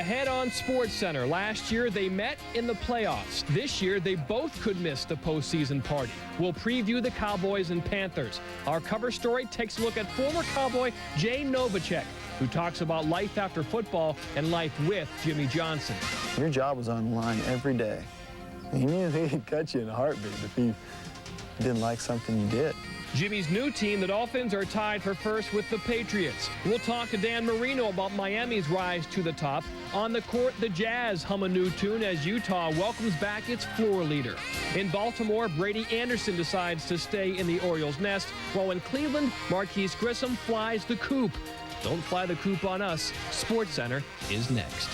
Ahead on SportsCenter. Last year, they met in the playoffs. This year, they both could miss the postseason party. We'll preview the Cowboys and Panthers. Our cover story takes a look at former Cowboy Jay Novacek, who talks about life after football and life with Jimmy Johnson. Your job was on the line every day. You knew he could cut you in a heartbeat if he didn't like something you did. Jimmy's new team, the Dolphins, are tied for first with the Patriots. We'll talk to Dan Marino about Miami's rise to the top. On the court, the Jazz hum a new tune as Utah welcomes back its floor leader. In Baltimore, Brady Anderson decides to stay in the Orioles' nest, while in Cleveland, Marquise Grissom flies the coop. Don't fly the coop on us. SportsCenter is next.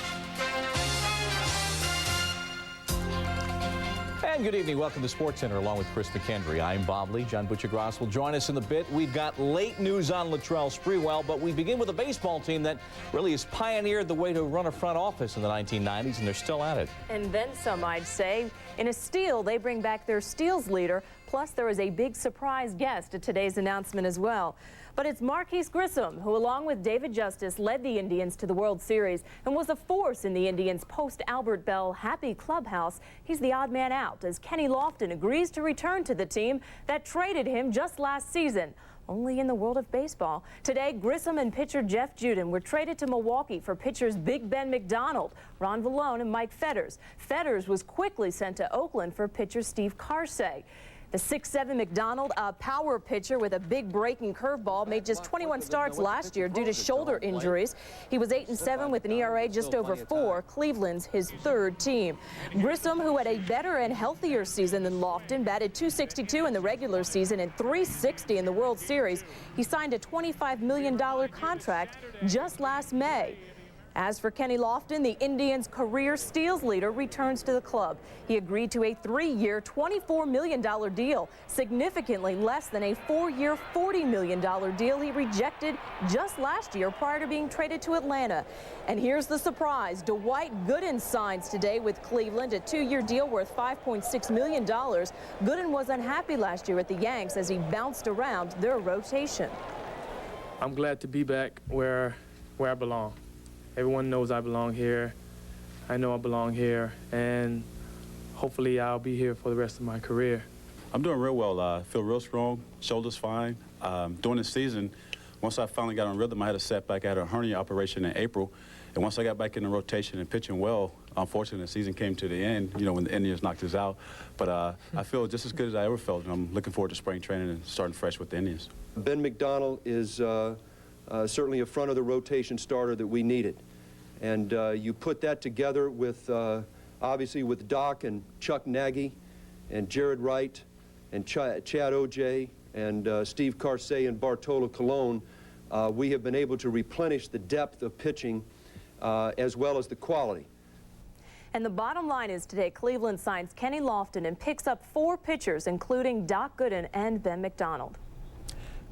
And good evening. Welcome to SportsCenter along with Chris McKendry. I'm Bob Lee. John Buccigross will join us in a bit. We've got late news on Latrell Sprewell, but we begin with a baseball team that really has pioneered the way to run a front office in the 1990s, and they're still at it. And then some, I'd say. In a steal, they bring back their steals leader, plus there is a big surprise guest at today's announcement as well. But it's Marquise Grissom, who along with David Justice led the Indians to the World Series and was a force in the Indians' post-Albert Bell happy clubhouse. He's the odd man out as Kenny Lofton agrees to return to the team that traded him just last season. Only in the world of baseball. Today, Grissom and pitcher Jeff Juden were traded to Milwaukee for pitchers Big Ben McDonald, Ron Vallone, and Mike Fetters. Fetters was quickly sent to Oakland for pitcher Steve Karsay. The 6'7" McDonald, a power pitcher with a big breaking curveball, made just 21 starts last year due to shoulder injuries. He was 8-7 with an ERA just over 4, Cleveland's his third team. Grissom, who had a better and healthier season than Lofton, batted .262 in the regular season and .360 in the World Series. He signed a $25 million contract just last May. As for Kenny Lofton, the Indians' career steals leader returns to the club. He agreed to a 3-year, $24 million deal, significantly less than a 4-year, $40 million deal he rejected just last year prior to being traded to Atlanta. And here's the surprise. Dwight Gooden signs today with Cleveland, a 2-year deal worth $5.6 million. Gooden was unhappy last year at the Yanks as he bounced around their rotation. I'm glad to be back where I belong. Everyone knows I belong here. I know I belong here, and hopefully I'll be here for the rest of my career. I'm doing real well. I feel real strong, shoulders fine. During the season, once I finally got on rhythm, I had a setback. I had a hernia operation in April, and once I got back in the rotation and pitching well, unfortunately the season came to the end, you know, when the Indians knocked us out. But I feel just as good as I ever felt, and I'm looking forward to spring training and starting fresh with the Indians. Ben McDonald is certainly a front of the rotation starter that we needed. And you put that together with, obviously, with Doc and Chuck Nagy and Jared Wright and Chad Ojay and Steve Karsay and Bartolo Colon, we have been able to replenish the depth of pitching as well as the quality. And the bottom line is today, Cleveland signs Kenny Lofton and picks up 4 pitchers, including Doc Gooden and Ben McDonald.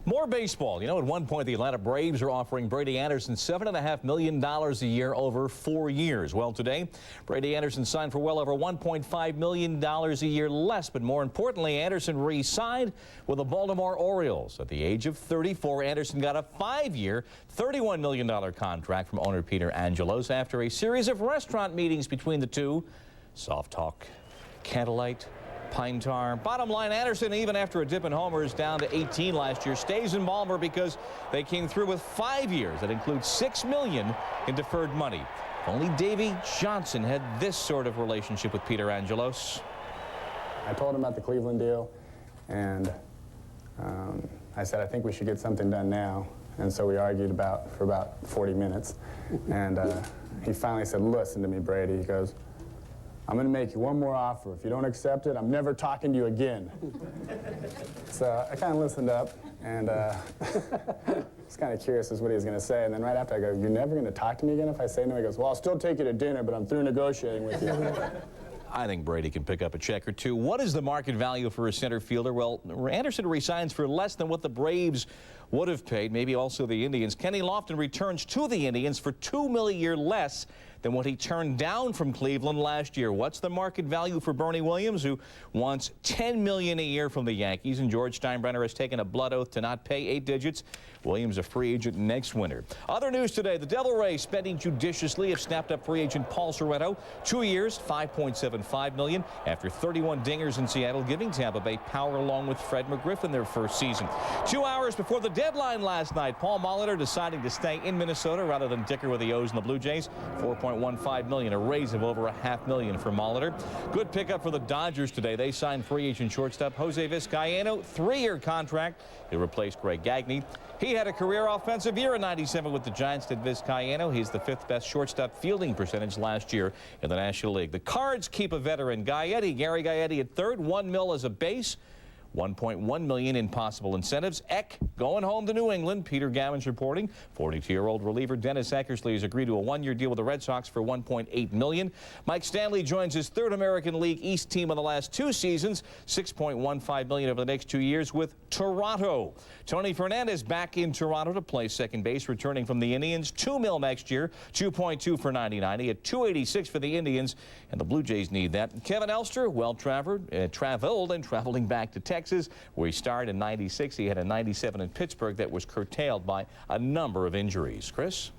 More baseball. You know, at one point, the Atlanta Braves are offering Brady Anderson $7.5 million a year over 4 years. Well, today, Brady Anderson signed for well over $1.5 million a year less. But more importantly, Anderson re-signed with the Baltimore Orioles. At the age of 34, Anderson got a 5-year, $31 million contract from owner Peter Angelos after a series of restaurant meetings between the two. Soft talk, candlelight, pine tar. Bottom line, Anderson, even after a dip in homers down to 18 last year, stays in Baltimore because they came through with 5 years. That includes $6 million in deferred money. If only Davey Johnson had this sort of relationship with Peter Angelos. I told him about the Cleveland deal, and I said, I think we should get something done now. And so we argued for about 40 minutes. And he finally said, listen to me, Brady. He goes, I'm going to make you one more offer. If you don't accept it, I'm never talking to you again. So I kind of listened up, and was kind of curious as to what he was going to say. And then right after I go, you're never going to talk to me again if I say no? He goes, well, I'll still take you to dinner, but I'm through negotiating with you. I think Brady can pick up a check or two. What is the market value for a center fielder? Well, Anderson resigns for less than what the Braves would have paid, maybe also the Indians. Kenny Lofton returns to the Indians for $2 million a year less than what he turned down from Cleveland last year. What's the market value for Bernie Williams, who wants $10 million a year from the Yankees, and George Steinbrenner has taken a blood oath to not pay 8 digits. Williams a free agent next winter. Other news today, the Devil Rays, spending judiciously, have snapped up free agent Paul Sorrento, 2 years, $5.75 million, after 31 dingers in Seattle, giving Tampa Bay power along with Fred McGriff in their first season. 2 hours before the deadline last night, Paul Molitor deciding to stay in Minnesota rather than dicker with the O's and the Blue Jays. $4.15 million, a raise of over $500,000 for Molitor. Good pickup for the Dodgers today. They signed free agent shortstop Jose Vizcaino, 3-year contract. He'll replace Greg Gagne. He had a career offensive year in '97 with the Giants, did Vizcaino. He's the 5th best shortstop fielding percentage last year in the National League. The Cards keep a veteran, Gary Gaetti at third, $1 million as a base. $1.1 million in possible incentives. Eck going home to New England. Peter Gavin's reporting. 42-year-old reliever Dennis Eckersley has agreed to a 1-year deal with the Red Sox for $1.8 million. Mike Stanley joins his 3rd American League East team in the last 2 seasons. $6.15 million over the next 2 years with Toronto. Tony Fernandez back in Toronto to play second base, returning from the Indians. $2 million next year. $2.2 for 90-90. At $286 for the Indians, and the Blue Jays need that. Kevin Elster, traveled and traveling back to Texas, where he started in '96. He had a '97 in Pittsburgh that was curtailed by a number of injuries. Chris?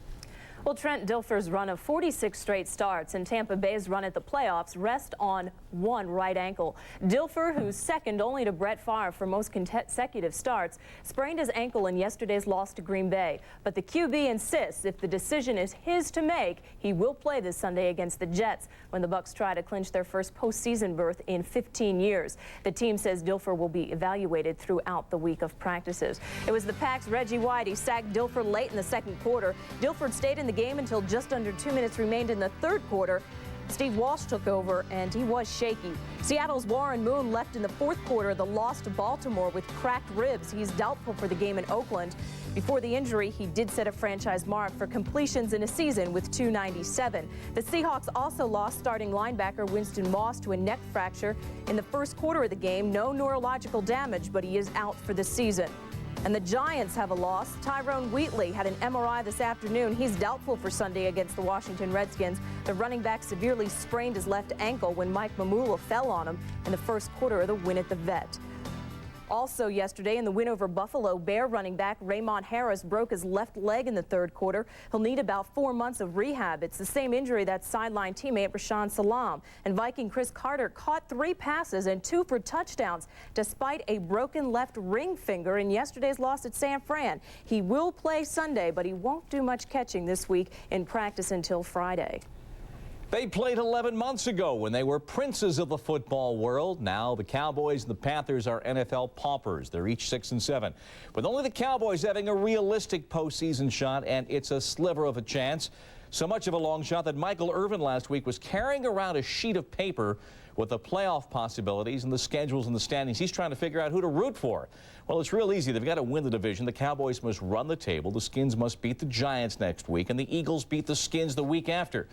Well, Trent Dilfer's run of 46 straight starts and Tampa Bay's run at the playoffs rest on one right ankle. Dilfer, who's second only to Brett Favre for most consecutive starts, sprained his ankle in yesterday's loss to Green Bay. But the QB insists if the decision is his to make, he will play this Sunday against the Jets when the Bucs try to clinch their first postseason berth in 15 years. The team says Dilfer will be evaluated throughout the week of practices. It was the Pack's Reggie White. He sacked Dilfer late in the second quarter. Dilfer stayed in the game until just under 2 minutes remained in the third quarter. Steve Walsh took over, and he was shaky. Seattle's Warren Moon left in the fourth quarter of the loss to Baltimore with cracked ribs. He's doubtful for the game in Oakland. Before the injury, he did set a franchise mark for completions in a season with 297. The Seahawks also lost starting linebacker Winston Moss to a neck fracture in the first quarter of the game. No neurological damage, but he is out for the season. And the Giants have a loss. Tyrone Wheatley had an MRI this afternoon. He's doubtful for Sunday against the Washington Redskins. The running back severely sprained his left ankle when Mike Mamula fell on him in the first quarter of the win at the Vet. Also yesterday, in the win over Buffalo, Bear running back Raymond Harris broke his left leg in the third quarter. He'll need about 4 months of rehab. It's the same injury that sideline teammate Rashaan Salam. And Viking Chris Carter caught 3 passes and 2 for touchdowns despite a broken left ring finger in yesterday's loss at San Fran. He will play Sunday, but he won't do much catching this week in practice until Friday. They played 11 months ago when they were princes of the football world. Now the Cowboys and the Panthers are NFL paupers. They're each 6-7. With only the Cowboys having a realistic postseason shot, and it's a sliver of a chance. So much of a long shot that Michael Irvin last week was carrying around a sheet of paper with the playoff possibilities and the schedules and the standings. He's trying to figure out who to root for. Well, it's real easy. They've got to win the division. The Cowboys must run the table. The Skins must beat the Giants next week, and the Eagles beat the Skins the week after.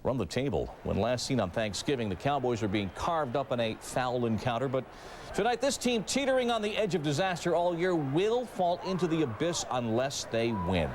Run the table. When last seen on Thanksgiving, the Cowboys are being carved up in a foul encounter. But tonight, this team, teetering on the edge of disaster all year, will fall into the abyss unless they win.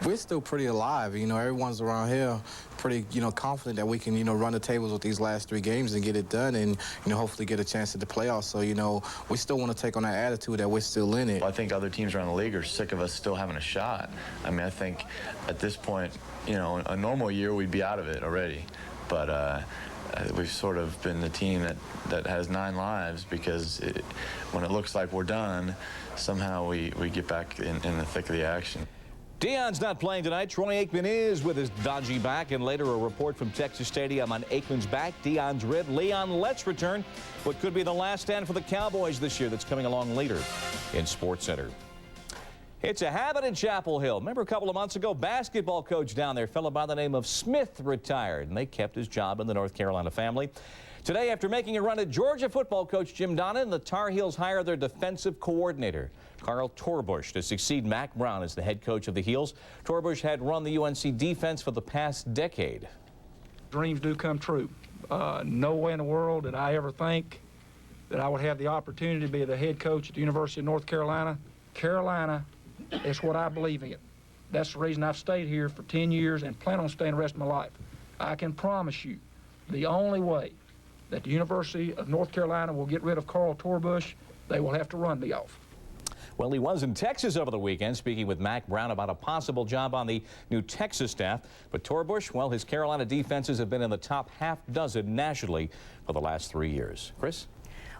We're still pretty alive. You know, everyone's around here pretty, confident that we can, run the tables with these last 3 games and get it done and, hopefully get a chance at the playoffs. So, we still want to take on that attitude that we're still in it. I think other teams around the league are sick of us still having a shot. I mean, I think at this point, a normal year we'd be out of it already. But we've sort of been the team that has 9 lives because when it looks like we're done, somehow we get back in the thick of the action. Deion's not playing tonight. Troy Aikman is with his dodgy back, and later a report from Texas Stadium on Aikman's back, Deion's rib. Leon Let's return. What could be the last stand for the Cowboys this year that's coming along later in SportsCenter. It's a habit in Chapel Hill. Remember a couple of months ago, basketball coach down there, a fellow by the name of Smith, retired, and they kept his job in the North Carolina family. Today, after making a run at Georgia football coach Jim Donnan, the Tar Heels hire their defensive coordinator, Carl Torbush, to succeed Mack Brown as the head coach of the Heels. Torbush had run the UNC defense for the past decade. Dreams do come true. No way in the world did I ever think that I would have the opportunity to be the head coach at the University of North Carolina. Carolina is what I believe in. That's the reason I've stayed here for 10 years and plan on staying the rest of my life. I can promise you the only way that the University of North Carolina will get rid of Carl Torbush, they will have to run me off. Well, he was in Texas over the weekend, speaking with Mac Brown about a possible job on the new Texas staff. But Torbush, well, his Carolina defenses have been in the top half dozen nationally for the last 3 years. Chris?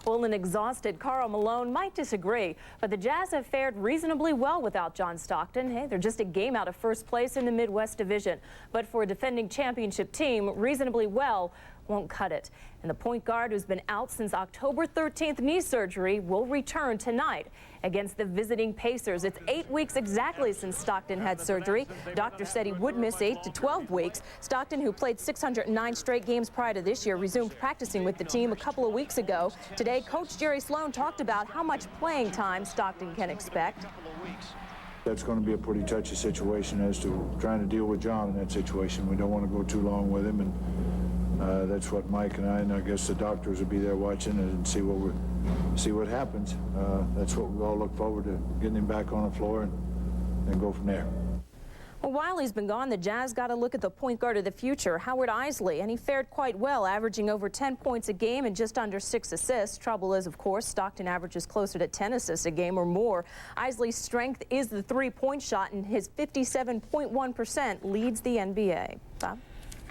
Well, an exhausted Karl Malone might disagree, but the Jazz have fared reasonably well without John Stockton. Hey, they're just a game out of first place in the Midwest Division. But for a defending championship team, reasonably well won't cut it. And the point guard, who's been out since October 13th knee surgery, will return tonight against the visiting Pacers. It's 8 weeks exactly since Stockton had surgery. Doctors said he would miss 8 to 12 weeks. Stockton, who played 609 straight games prior to this year, resumed practicing with the team a couple of weeks ago. Today, Coach Jerry Sloan talked about how much playing time Stockton can expect. That's going to be a pretty touchy situation as to trying to deal with John in that situation. We don't want to go too long with him, and that's what Mike and I guess the doctors will be there watching and see what happens. That's what we all look forward to, getting him back on the floor and go from there. Well, while he's been gone, the Jazz got to look at the point guard of the future, Howard Eisley, and he fared quite well, averaging over 10 points a game and just under 6 assists. Trouble is, of course, Stockton averages closer to 10 assists a game or more. Eisley's strength is the three-point shot, and his 57.1% leads the NBA. Bob?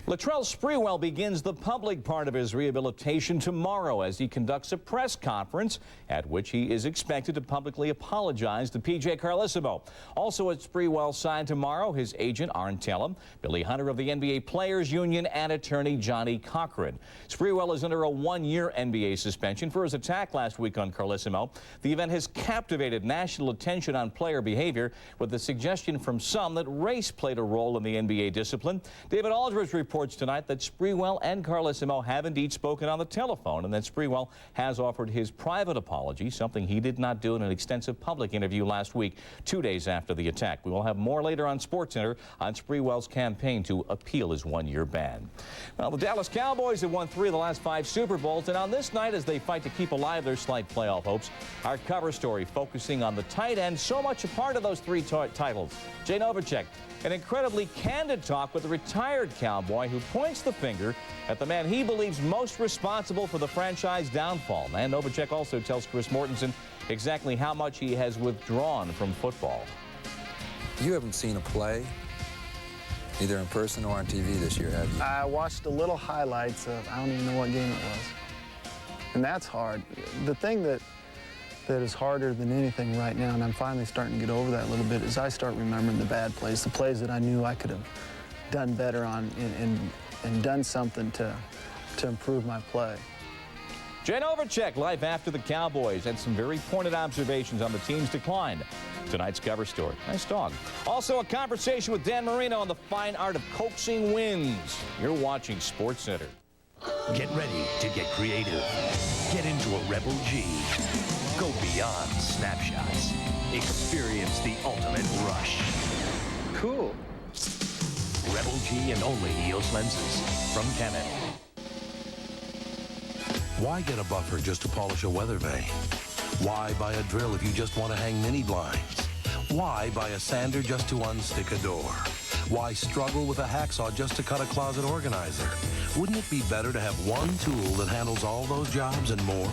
Latrell Sprewell begins the public part of his rehabilitation tomorrow as he conducts a press conference at which he is expected to publicly apologize to P.J. Carlesimo. Also at Sprewell's side tomorrow, his agent, Arn Tellem, Billy Hunter of the NBA Players Union, and attorney Johnny Cochran. Sprewell is under a 1-year NBA suspension for his attack last week on Carlesimo. The event has captivated national attention on player behavior, with the suggestion from some that race played a role in the NBA discipline. David Aldridge reports tonight that Sprewell and Carlesimo have indeed spoken on the telephone, and that Sprewell has offered his private apology, something he did not do in an extensive public interview last week, 2 days after the attack. We will have more later on SportsCenter on Sprewell's campaign to appeal his 1-year ban. Well, the Dallas Cowboys have won 3 of the last 5 Super Bowls, and on this night, as they fight to keep alive their slight playoff hopes, our cover story focusing on the tight end, so much a part of those 3 titles. Jay Novacek, an incredibly candid talk with a retired Cowboy who points the finger at the man he believes most responsible for the franchise downfall. And Novacek also tells Chris Mortensen exactly how much he has withdrawn from football. You haven't seen a play, either in person or on TV this year, have you? I watched a little highlights of, I don't even know what game it was. And that's hard. The thing that is harder than anything right now, and I'm finally starting to get over that a little bit, is I start remembering the bad plays, the plays that I knew I could have done better on and done something to improve my play. Jay Novacek, live after the Cowboys, had some very pointed observations on the team's decline. Tonight's cover story. Nice dog. Also, a conversation with Dan Marino on the fine art of coaxing wins. You're watching SportsCenter. Get ready to get creative. Get into a Rebel G. Go beyond snapshots. Experience the ultimate rush. Cool. Rebel G and only EOS lenses from Canon. Why get a buffer just to polish a weather vane? Why buy a drill if you just want to hang mini blinds? Why buy a sander just to unstick a door? Why struggle with a hacksaw just to cut a closet organizer? Wouldn't it be better to have one tool that handles all those jobs and more?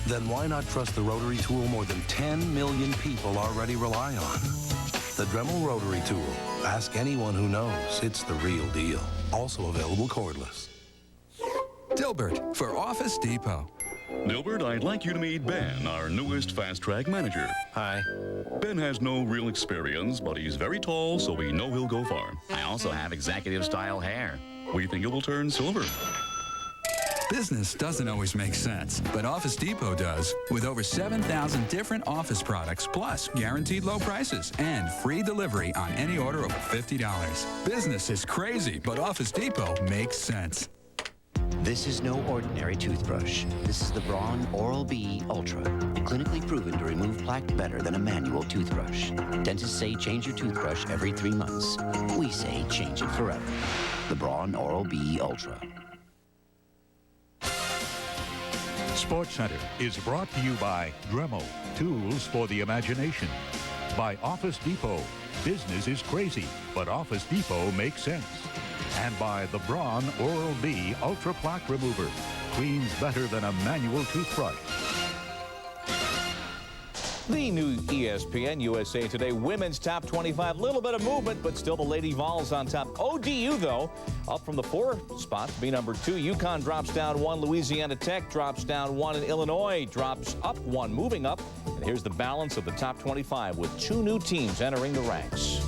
Then why not trust the rotary tool more than 10 million people already rely on? The Dremel rotary tool. Ask anyone who knows. It's the real deal. Also available cordless. Dilbert for Office Depot. Dilbert, I'd like you to meet Ben, our newest fast-track manager. Hi. Ben has no real experience, but he's very tall, so we know he'll go far. I also have executive-style hair. We think it will turn silver. Business doesn't always make sense, but Office Depot does. With over 7,000 different office products, plus guaranteed low prices and free delivery on any order over $50. Business is crazy, but Office Depot makes sense. This is no ordinary toothbrush. This is the Braun Oral-B Ultra, clinically proven to remove plaque better than a manual toothbrush. Dentists say change your toothbrush every 3 months. We say change it forever. The Braun Oral-B Ultra. SportsCenter is brought to you by Dremel, tools for the imagination. By Office Depot, Business is crazy, but Office Depot makes sense. And by the Braun Oral-B Ultra Plaque Remover. Cleans better than a manual toothbrush. The new ESPN USA Today Women's Top 25. Little bit of movement, but still the Lady Vols on top. ODU, though, up from the 4 spot to be number 2. UConn drops down 1. Louisiana Tech drops down 1. And Illinois drops up 1, moving up. And here's the balance of the top 25 with 2 new teams entering the ranks.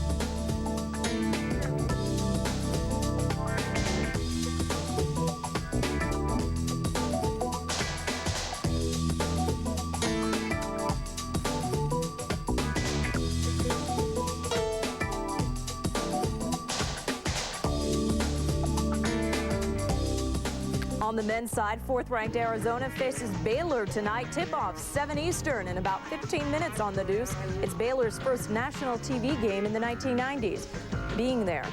On the men's side, 4th-ranked Arizona faces Baylor tonight. Tip-off 7 Eastern in about 15 minutes on the Deuce. It's Baylor's first national TV game in the 1990s. Being there.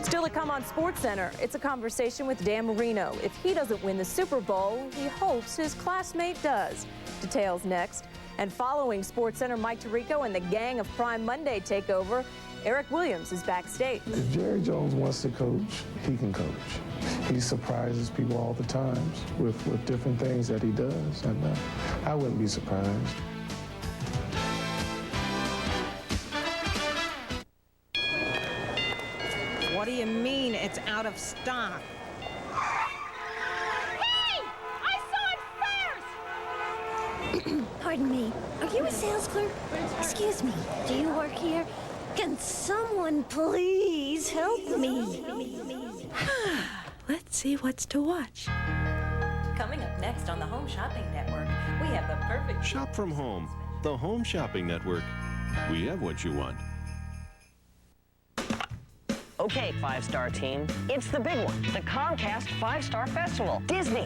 Still to come on SportsCenter, it's a conversation with Dan Marino. If he doesn't win the Super Bowl, he hopes his classmate does. Details next. And following SportsCenter, Mike Tirico and the gang of Prime Monday take over. Eric Williams is backstage. If Jerry Jones wants to coach, he can coach. He surprises people all the time with different things that he does, and I wouldn't be surprised. What do you mean it's out of stock? Hey! I saw it first! Pardon me, are you a sales clerk? Excuse me, do you work here? Can someone please help me? Let's see what's to watch. Coming up next on the Home Shopping Network, we have the perfect... Shop from home. The Home Shopping Network. We have what you want. Okay, 5-star team, it's the big one, the Comcast 5-Star Festival. Disney.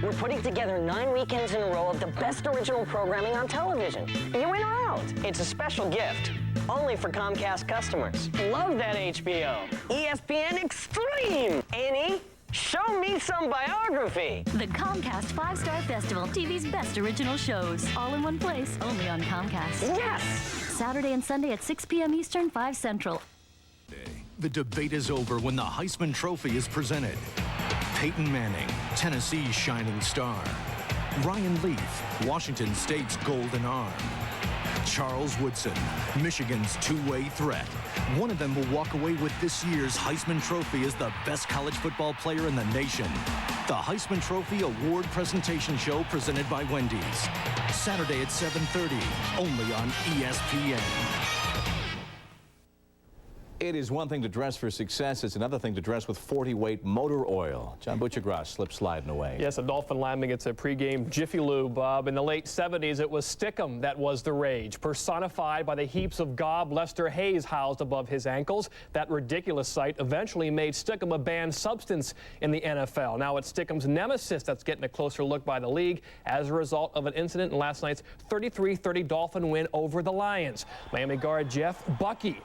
We're putting together 9 weekends in a row of the best original programming on television. You in or out? It's a special gift, only for Comcast customers. Love that HBO. ESPN Extreme. Annie, show me some biography. The Comcast 5-Star Festival, TV's best original shows. All in one place, only on Comcast. Yes! Saturday and Sunday at 6 p.m. Eastern, 5 Central. The debate is over when the Heisman Trophy is presented. Peyton Manning, Tennessee's shining star. Ryan Leaf, Washington State's golden arm. Charles Woodson, Michigan's two-way threat. One of them will walk away with this year's Heisman Trophy as the best college football player in the nation. The Heisman Trophy Award Presentation Show presented by Wendy's. Saturday at 7:30, only on ESPN. It is one thing to dress for success. It's another thing to dress with 40-weight motor oil. John Buccigross slips sliding away. Yes, a Dolphin lineman gets a pregame Jiffy Lube, Bob. In the late 70s, it was Stickum that was the rage, personified by the heaps of gob Lester Hayes housed above his ankles. That ridiculous sight eventually made Stickum a banned substance in the NFL. Now it's Stickum's nemesis that's getting a closer look by the league as a result of an incident in last night's 33-30 Dolphin win over the Lions. Miami guard Jeff Bucky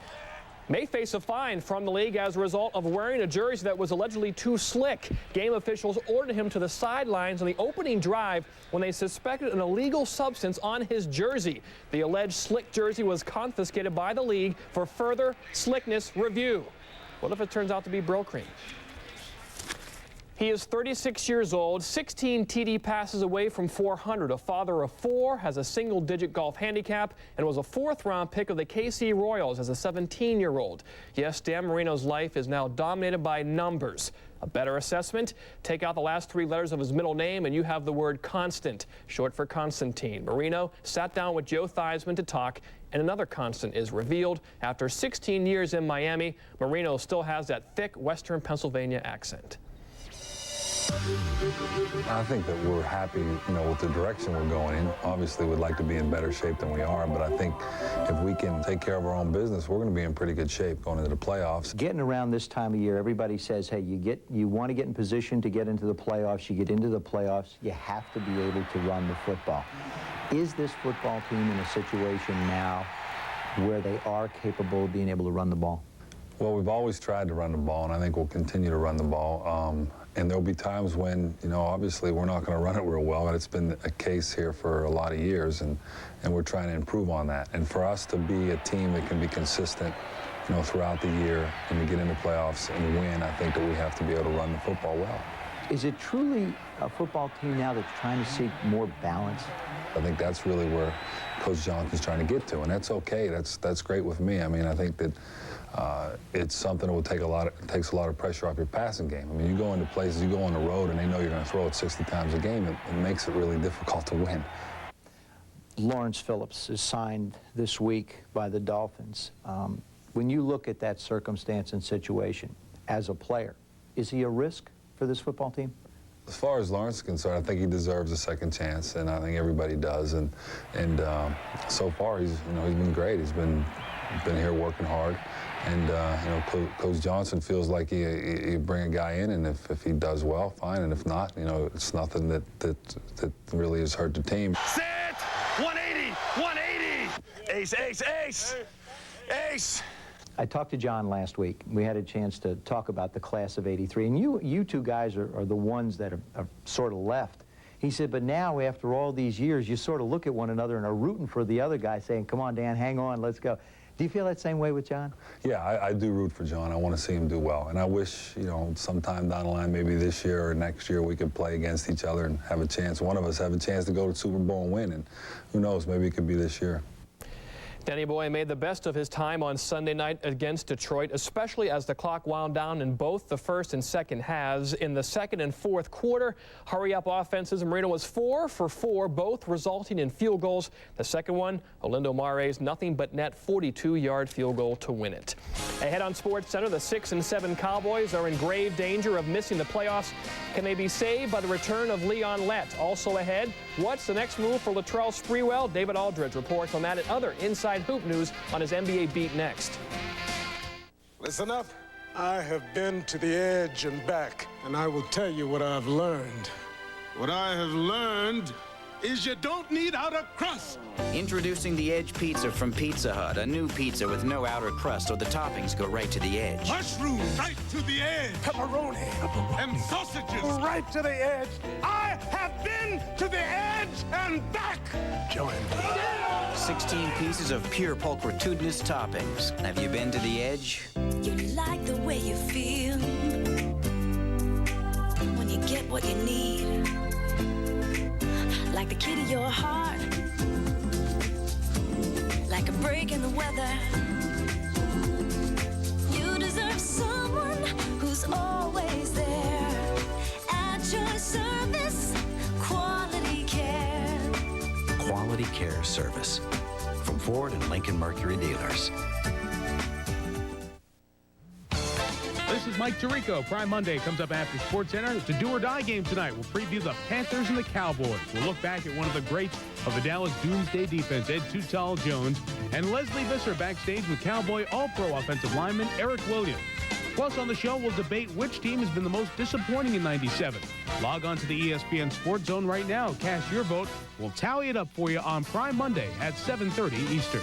may face a fine from the league as a result of wearing a jersey that was allegedly too slick. Game officials ordered him to the sidelines on the opening drive when they suspected an illegal substance on his jersey. The alleged slick jersey was confiscated by the league for further slickness review. What if it turns out to be Brill Cream? He is 36 years old, 16 TD passes away from 400. A father of 4, has a single-digit golf handicap, and was a 4th-round pick of the KC Royals as a 17-year-old. Yes, Dan Marino's life is now dominated by numbers. A better assessment? Take out the last 3 letters of his middle name, and you have the word constant, short for Constantine. Marino sat down with Joe Theismann to talk, and another constant is revealed. After 16 years in Miami, Marino still has that thick Western Pennsylvania accent. I think that we're happy, with the direction we're going in. Obviously, we'd like to be in better shape than we are, but I think if we can take care of our own business, we're going to be in pretty good shape going into the playoffs. Getting around this time of year, everybody says, hey, you want to get in position to get into the playoffs. You get into the playoffs, you have to be able to run the football. Is this football team in a situation now where they are capable of being able to run the ball? Well, we've always tried to run the ball, and I think we'll continue to run the ball. And there'll be times when, you know, obviously we're not going to run it real well, and it's been a case here for a lot of years, and we're trying to improve on that. And for us to be a team that can be consistent, you know, throughout the year and to get into playoffs and win, I think that we have to be able to run the football well. Is it truly a football team now that's trying to seek more balance? I think that's really where Coach Johnson's trying to get to, and that's okay. That's great with me. I mean, I think that it's something that will take takes a lot of pressure off your passing game. I mean, you go into places, you go on the road, and they know you're going to throw it 60 times a game. It makes it really difficult to win. Lawrence Phillips is signed this week by the Dolphins. When you look at that circumstance and situation as a player, is he a risk for this football team? As far as Lawrence is concerned, I think he deserves a second chance, and I think everybody does. And so far, he's been great. He's been here working hard, and you know, Coach Johnson feels like he bring a guy in, and if he does well, fine, and if not, you know, it's nothing that really has hurt the team. Sit! 180! 180! Ace! Ace! Ace! Ace! I talked to John last week. We had a chance to talk about the class of '83, and you two guys are the ones that are sort of left. He said, but now, after all these years, you sort of look at one another and are rooting for the other guy, saying, come on, Dan, hang on, let's go. Do you feel that same way with John? Yeah, I do root for John. I want to see him do well. And I wish, you know, sometime down the line, maybe this year or next year, we could play against each other and have a chance, one of us have a chance to go to the Super Bowl and win. And who knows, maybe it could be this year. Danny Boy made the best of his time on Sunday night against Detroit, especially as the clock wound down in both the first and second halves. In the second and fourth quarter, hurry-up offenses. Marino was 4 for 4, both resulting in field goals. The second one, Olindo Mare's nothing but net 42-yard field goal to win it. Ahead on SportsCenter, the 6 and 7 Cowboys are in grave danger of missing the playoffs. Can they be saved by the return of Leon Lett? Also ahead, what's the next move for Latrell Sprewell? David Aldridge reports on that and other inside hoop news on his NBA beat next. Listen up. I have been to the edge and back, and I will tell you what I've learned. What I have learned is you don't need outer crust. Introducing the Edge Pizza from Pizza Hut, a new pizza with no outer crust, so the toppings go right to the edge. Mushroom right to the edge. Pepperoni and sausages right to the edge. I have been to the edge and back. Join me. 16 pieces of pure pulchritudinous toppings. Have you been to the edge? You like the way you feel when you get what you need. Like the key to your heart, like a break in the weather. You deserve someone who's always there. At your service, quality care. Quality Care Service from Ford and Lincoln Mercury dealers. This is Mike Tirico. Prime Monday comes up after SportsCenter. It's a do-or-die game tonight. We'll preview the Panthers and the Cowboys. We'll look back at one of the greats of the Dallas Doomsday defense, Ed Too-Tall Jones, and Leslie Visser backstage with Cowboy All-Pro offensive lineman Eric Williams. Plus, on the show, we'll debate which team has been the most disappointing in '97. Log on to the ESPN Sports Zone right now. Cast your vote. We'll tally it up for you on Prime Monday at 7:30 Eastern.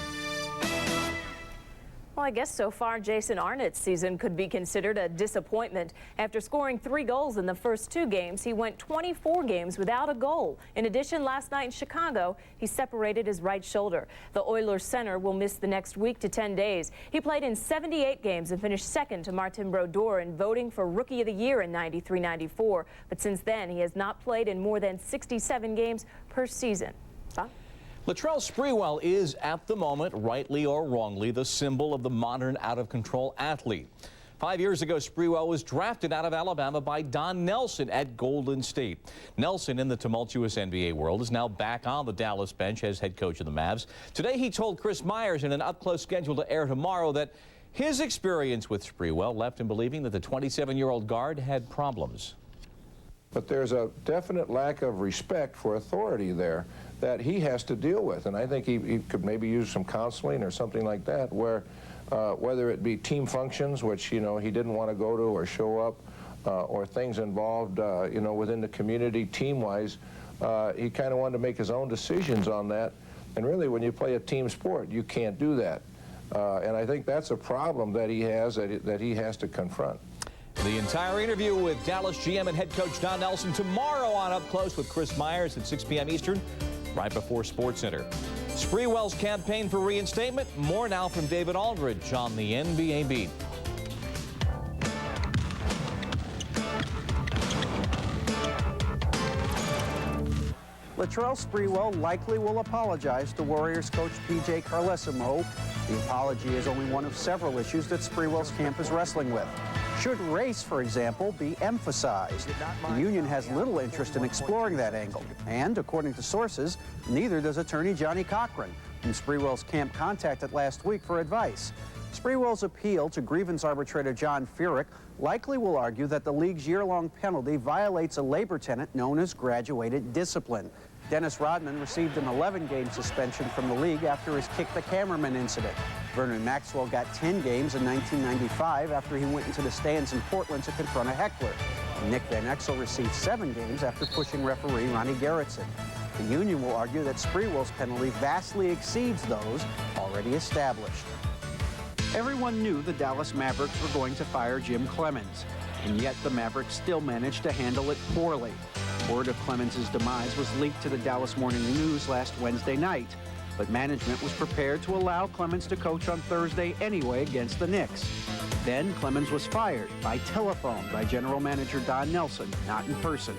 Well, I guess so far Jason Arnett's season could be considered a disappointment. After scoring 3 goals in the first 2 games, he went 24 games without a goal. In addition, last night in Chicago, he separated his right shoulder. The Oilers center will miss the next week to 10 days. He played in 78 games and finished second to Martin Brodeur in voting for Rookie of the Year in '93-94. But since then, he has not played in more than 67 games per season. Latrell Sprewell is, at the moment, rightly or wrongly, the symbol of the modern out-of-control athlete. 5 years ago, Sprewell was drafted out of Alabama by Don Nelson at Golden State. Nelson, in the tumultuous NBA world, is now back on the Dallas bench as head coach of the Mavs. Today, he told Chris Myers in an up-close schedule to air tomorrow that his experience with Sprewell left him believing that the 27-year-old guard had problems. But there's a definite lack of respect for authority there that he has to deal with. And I think he could maybe use some counseling or something like that, where whether it be team functions, which, you know, he didn't want to go to or show up, or things involved, you know, within the community team-wise, he kind of wanted to make his own decisions on that. And really, when you play a team sport, you can't do that. And I think that's a problem that he has, that he has to confront. The entire interview with Dallas GM and head coach Don Nelson tomorrow on Up Close with Chris Myers at 6 p.m. Eastern, right before SportsCenter. Sprewell's campaign for reinstatement. More now from David Aldridge on the NBA beat. Latrell Sprewell likely will apologize to Warriors coach P.J. Carlesimo. The apology is only one of several issues that Sprewell's camp is wrestling with. Should race, for example, be emphasized? The union has little interest in exploring that angle. And, according to sources, neither does attorney Johnny Cochran, whom Sprewell's camp contacted last week for advice. Sprewell's appeal to grievance arbitrator John Furyk likely will argue that the league's year-long penalty violates a labor tenet known as graduated discipline. Dennis Rodman received an 11-game suspension from the league after his kick the cameraman incident. Vernon Maxwell got 10 games in 1995 after he went into the stands in Portland to confront a heckler. And Nick Van Exel received 7 games after pushing referee Ronnie Garrettson. The union will argue that Sprewell's penalty vastly exceeds those already established. Everyone knew the Dallas Mavericks were going to fire Jim Clemens, and yet the Mavericks still managed to handle it poorly. Word of Clemens' demise was leaked to the Dallas Morning News last Wednesday night, but management was prepared to allow Clemens to coach on Thursday anyway against the Knicks. Then Clemens was fired by telephone by general manager Don Nelson, not in person.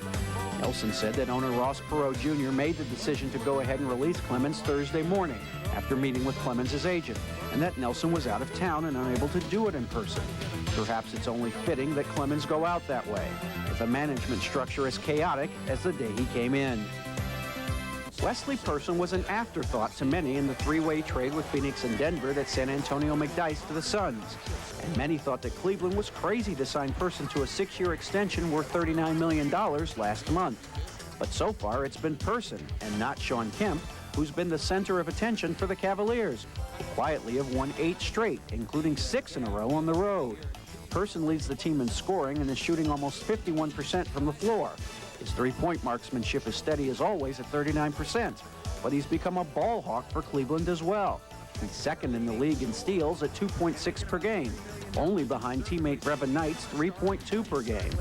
Nelson said that owner Ross Perot Jr. made the decision to go ahead and release Clemens Thursday morning after meeting with Clemens' agent, and that Nelson was out of town and unable to do it in person. Perhaps it's only fitting that Clemens go out that way, with a management structure as chaotic as the day he came in. Wesley Person was an afterthought to many in the three-way trade with Phoenix and Denver that San Antonio McDyess to the Suns. And many thought that Cleveland was crazy to sign Person to a 6-year extension worth $39 million last month. But so far, it's been Person and not Shawn Kemp who's been the center of attention for the Cavaliers, who quietly have won 8 straight, including 6 in a row on the road. Person leads the team in scoring and is shooting almost 51% from the floor. His three-point marksmanship is steady as always at 39%, but he's become a ball hawk for Cleveland as well. He's second in the league in steals at 2.6 per game, only behind teammate Brevin Knight's 3.2 per game.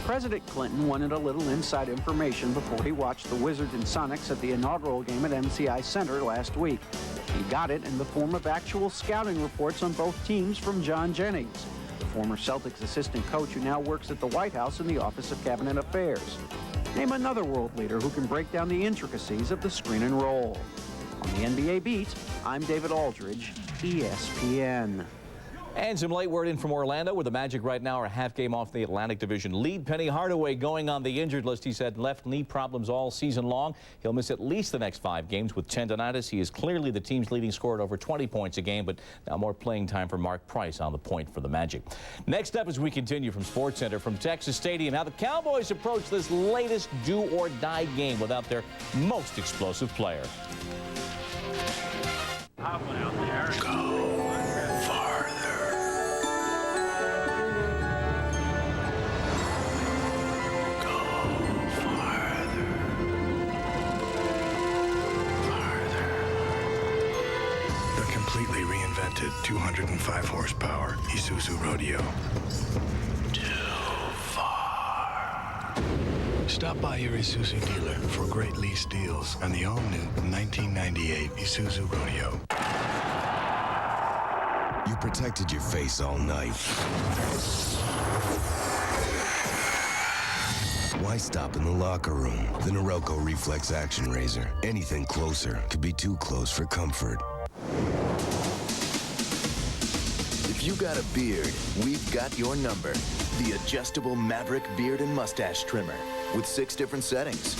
President Clinton wanted a little inside information before he watched the Wizards and Sonics at the inaugural game at MCI Center last week. He got it in the form of actual scouting reports on both teams from John Jennings, the former Celtics assistant coach who now works at the White House in the Office of Cabinet Affairs. Name another world leader who can break down the intricacies of the screen and roll. On the NBA Beat, I'm David Aldridge, ESPN. And some late word in from Orlando, where the Magic right now are a half game off the Atlantic Division lead. Penny Hardaway going on the injured list. He's had left knee problems all season long. He'll miss at least the next 5 games with tendonitis. He is clearly the team's leading scorer at over 20 points a game, but now more playing time for Mark Price on the point for the Magic. Next up, as we continue from SportsCenter from Texas Stadium, how the Cowboys approach this latest do-or-die game without their most explosive player. Completely reinvented 205 horsepower Isuzu Rodeo. Too far. Stop by your Isuzu dealer for great lease deals on the all-new 1998 Isuzu Rodeo. You protected your face all night. Why stop in the locker room? The Norelco Reflex Action Razor. Anything closer could be too close for comfort. If you got a beard, we've got your number. The adjustable Maverick Beard and Mustache Trimmer with 6 different settings.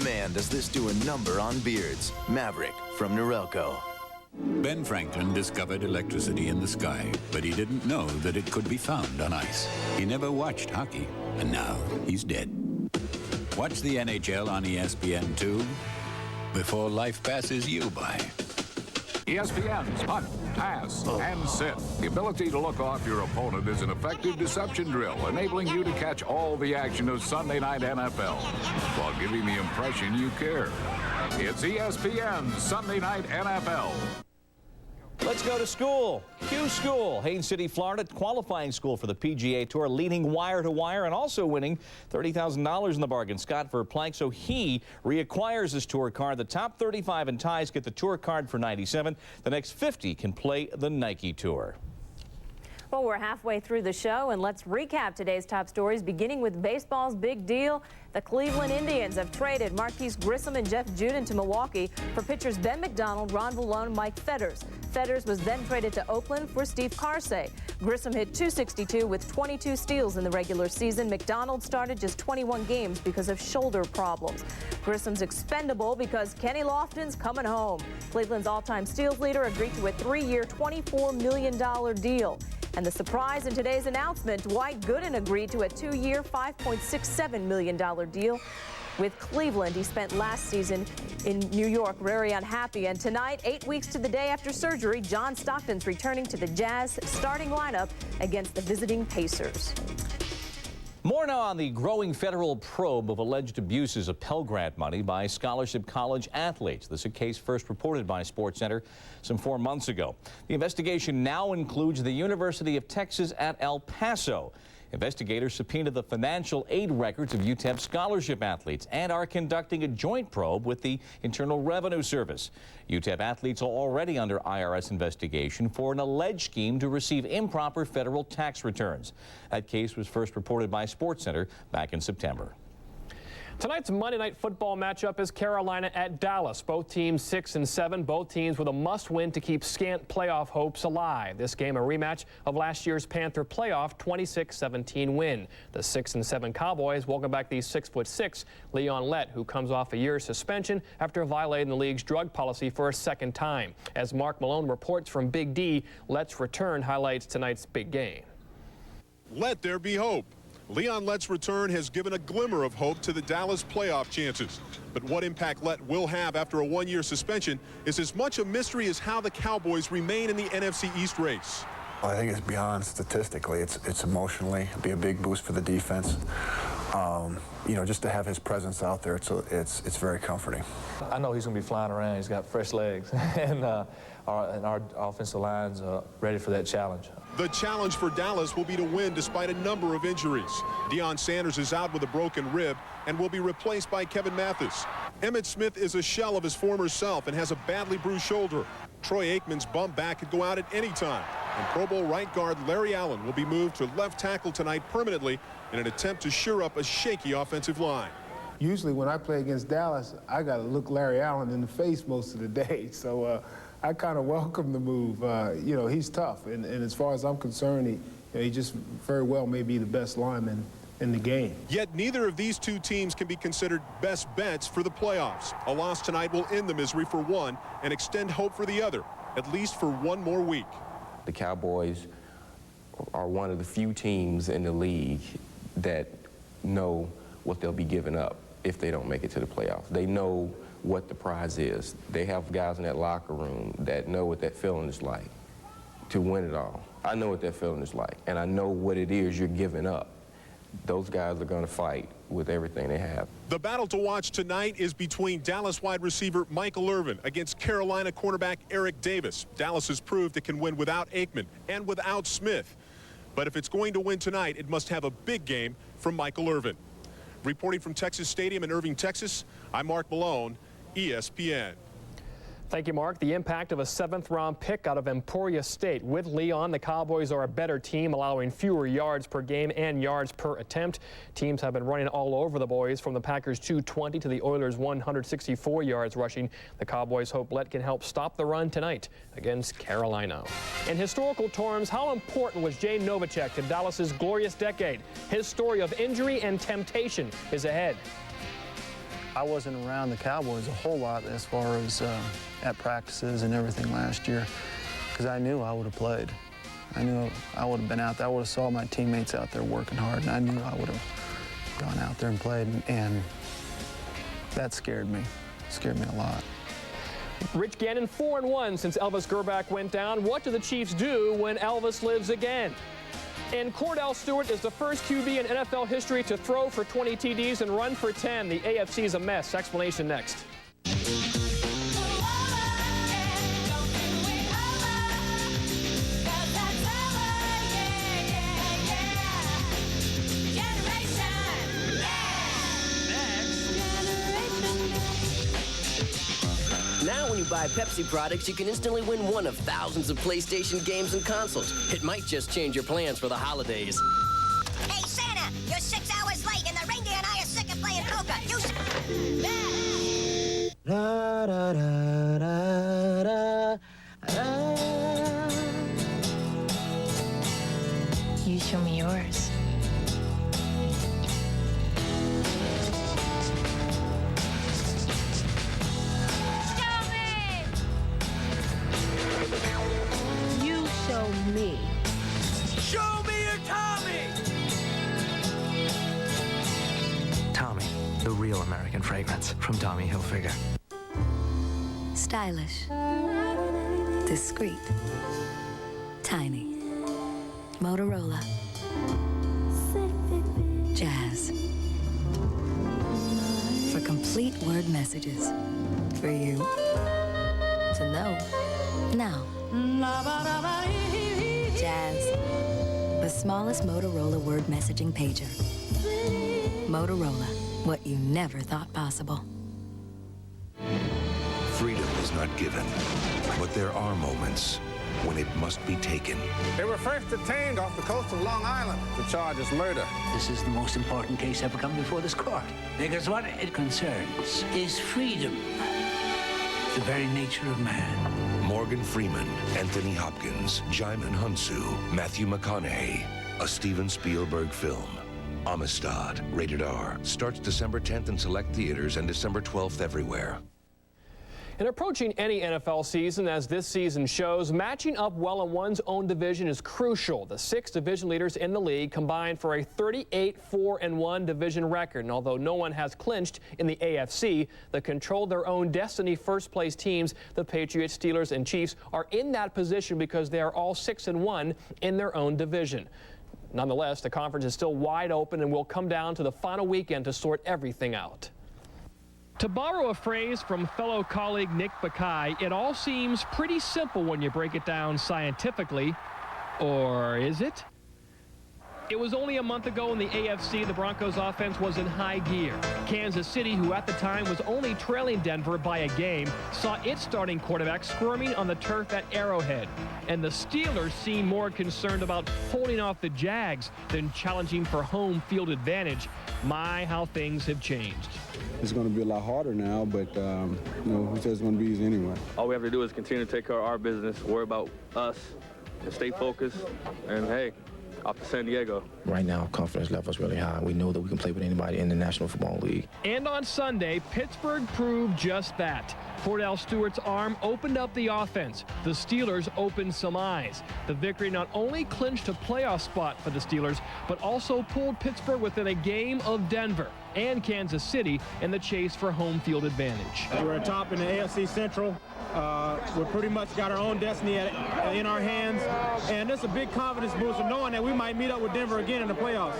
Man, does this do a number on beards. Maverick from Norelco. Ben Franklin discovered electricity in the sky, but he didn't know that it could be found on ice. He never watched hockey, and now he's dead. Watch the NHL on ESPN2 before life passes you by. ESPN's Punt, Pass, and Sit. The ability to look off your opponent is an effective deception drill, enabling you to catch all the action of Sunday Night NFL while giving the impression you care. It's ESPN's Sunday Night NFL. Let's Let's go to school. Q School, Haines City, Florida, qualifying school for the PGA Tour, leading wire to wire and also winning $30,000 in the bargain. Scott Verplank, so he reacquires his tour card. The top 35 in ties get the tour card for $97. The next 50 can play the Nike Tour. Well, we're halfway through the show, and let's recap today's top stories, beginning with baseball's big deal. The Cleveland Indians have traded Marquise Grissom and Jeff Juden to Milwaukee for pitchers Ben McDonald, Ron Vallone, and Mike Fetters. Fetters was then traded to Oakland for Steve Karsay. Grissom hit .262 with 22 steals in the regular season. McDonald started just 21 games because of shoulder problems. Grissom's expendable because Kenny Lofton's coming home. Cleveland's all-time steals leader agreed to a 3-year, $24 million deal. And the surprise in today's announcement, Dwight Gooden agreed to a 2-year, $5.67 million deal with Cleveland. He spent last season in New York very unhappy. And tonight, 8 weeks to the day after surgery, John Stockton's returning to the Jazz starting lineup against the visiting Pacers. More now on the growing federal probe of alleged abuses of Pell Grant money by scholarship college athletes. This is a case first reported by SportsCenter some 4 months ago. The investigation now includes the University of Texas at El Paso. Investigators subpoenaed the financial aid records of UTEP scholarship athletes and are conducting a joint probe with the Internal Revenue Service. UTEP athletes are already under IRS investigation for an alleged scheme to receive improper federal tax returns. That case was first reported by SportsCenter back in September. Tonight's Monday Night Football matchup is Carolina at Dallas. Both teams 6-7. Both teams with a must-win to keep scant playoff hopes alive. This game a rematch of last year's Panther playoff 26-17 win. The 6-7 Cowboys welcome back the 6'6" Leon Lett, who comes off a year's suspension after violating the league's drug policy for a second time. As Mark Malone reports from Big D, Lett's return highlights tonight's big game. Let there be hope. Leon Lett's return has given a glimmer of hope to the Dallas playoff chances. But what impact Lett will have after a 1-year suspension is as much a mystery as how the Cowboys remain in the NFC East race. Well, I think it's beyond statistically. It's emotionally. It'll be a big boost for the defense. You know, just to have his presence out there, it's very comforting. I know he's going to be flying around. He's got fresh legs, and our offensive line's ready for that challenge. The challenge for Dallas will be to win despite a number of injuries. Deion Sanders is out with a broken rib and will be replaced by Kevin Mathis. Emmitt Smith is a shell of his former self and has a badly bruised shoulder. Troy Aikman's bum back could go out at any time. And Pro Bowl right guard Larry Allen will be moved to left tackle tonight permanently in an attempt to shore up a shaky offensive line. Usually when I play against Dallas, I got to look Larry Allen in the face most of the day. So I kind of welcome the move. You know, he's tough. And as far as I'm concerned, he just very well may be the best lineman in the game. Yet neither of these two teams can be considered best bets for the playoffs. A loss tonight will end the misery for one and extend hope for the other, at least for one more week. The Cowboys are one of the few teams in the league that know what they'll be giving up if they don't make it to the playoffs. They know what the prize is. They have guys in that locker room that know what that feeling is like to win it all. I know what that feeling is like, and I know what it is you're giving up. Those guys are going to fight with everything they have. The battle to watch tonight is between Dallas wide receiver Michael Irvin against Carolina cornerback Eric Davis. Dallas has proved it can win without Aikman and without Smith. But if it's going to win tonight, it must have a big game from Michael Irvin. Reporting from Texas Stadium in Irving, Texas, I'm Mark Malone, ESPN. Thank you, Mark. The impact of a 7th-round pick out of Emporia State. With Leon, the Cowboys are a better team, allowing fewer yards per game and yards per attempt. Teams have been running all over the boys, from the Packers' 220 to the Oilers' 164 yards rushing. The Cowboys hope Lett can help stop the run tonight against Carolina. In historical terms, how important was Jay Novacek to Dallas's glorious decade? His story of injury and temptation is ahead. I wasn't around the Cowboys a whole lot as far as at practices and everything last year, because I knew I would have played. I knew I would have been out there. I would have saw my teammates out there working hard, and I knew I would have gone out there and played, and that scared me. It scared me a lot. Rich Gannon 4-1 since Elvis Grbac went down. What do the Chiefs do when Elvis lives again? And Cordell Stewart is the first QB in NFL history to throw for 20 TDs and run for 10. The AFC is a mess. Explanation next. buy Pepsi products, you can instantly win one of thousands of PlayStation games and consoles. It might just change your plans for the holidays. Hey, Santa, you're 6 hours late, and the reindeer and I are sick of playing poker. Da, da, da, da, da, da. You show me yours. You show me. Show me your Tommy! Tommy, the real American fragrance from Tommy Hilfiger. Stylish. Discreet. Tiny. Motorola. Jazz. For complete word messages. For you to know. Now. Jazz. The smallest Motorola word messaging pager. Motorola. What you never thought possible. Freedom is not given, but there are moments when it must be taken. They were first detained off the coast of Long Island. The charge is murder. This is the most important case ever come before this court, because what it concerns is freedom, the very nature of man. Morgan Freeman, Anthony Hopkins, Jaimin Hunsu, Matthew McConaughey. A Steven Spielberg film. Amistad, rated R. Starts December 10th in select theaters and December 12th everywhere. In approaching any NFL season, as this season shows, matching up well in one's own division is crucial. The 6 division leaders in the league combined for a 38-4-1 division record. And although no one has clinched in the AFC, the control their own destiny first-place teams, the Patriots, Steelers, and Chiefs, are in that position because they are all 6-1 in their own division. Nonetheless, the conference is still wide open and will come down to the final weekend to sort everything out. To borrow a phrase from fellow colleague Nick Bakay, it all seems pretty simple when you break it down scientifically. Or is it? It was only a month ago in the AFC the Broncos offense was in high gear. Kansas City, who at the time was only trailing Denver by a game, saw its starting quarterback squirming on the turf at Arrowhead. And the Steelers seemed more concerned about holding off the Jags than challenging for home field advantage. My, how things have changed. It's going to be a lot harder now, but you know, who says it's going to be easy anyway? All we have to do is continue to take care of our business, worry about us, and stay focused, and hey, off to San Diego. Right now, our confidence level is really high. We know that we can play with anybody in the National Football League. And on Sunday, Pittsburgh proved just that. Cordell Stewart's arm opened up the offense. The Steelers opened some eyes. The victory not only clinched a playoff spot for the Steelers, but also pulled Pittsburgh within a game of Denver and Kansas City in the chase for home field advantage. We're atop in the AFC Central. We pretty much got our own destiny in our hands, and it's a big confidence booster knowing that we might meet up with Denver again in the playoffs.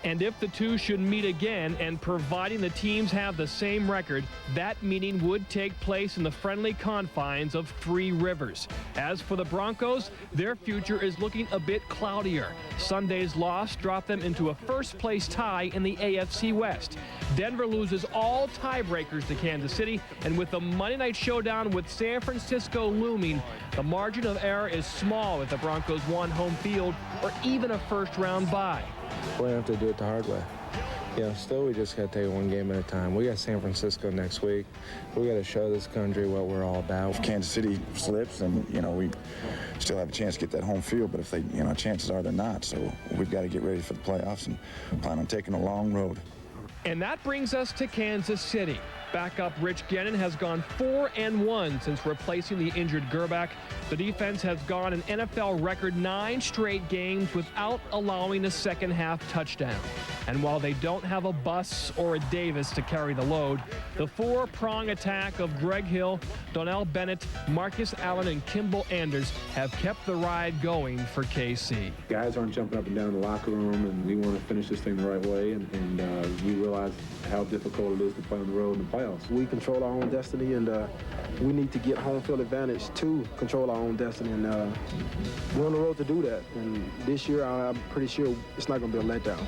And if the two should meet again, and providing the teams have the same record, that meeting would take place in the friendly confines of Three Rivers. As for the Broncos, their future is looking a bit cloudier. Sunday's loss dropped them into a first-place tie in the AFC West. Denver loses all tiebreakers to Kansas City, and with the Monday night showdown with San Francisco looming, the margin of error is small if the Broncos won home field or even a first-round bye. We have to do it the hard way. Still we just got to take it one game at a time. We got San Francisco next week. We got to show this country what we're all about. If Kansas City slips, then, we still have a chance to get that home field, but if they, chances are they're not. So we've got to get ready for the playoffs and plan on taking a long road. And that brings us to Kansas City. Backup Rich Gannon has gone 4-1 since replacing the injured Gerback. The defense has gone an NFL record 9 straight games without allowing a second-half touchdown. And while they don't have a Buss or a Davis to carry the load, the 4-prong attack of Greg Hill, Donnell Bennett, Marcus Allen, and Kimball Anders have kept the ride going for KC. Guys aren't jumping up and down in the locker room, and we want to finish this thing the right way, and we realize how difficult it is to play on the road in the playoffs. We control our own destiny, and we need to get home field advantage to control our own destiny, and we're on the road to do that. And this year, I'm pretty sure it's not going to be a letdown.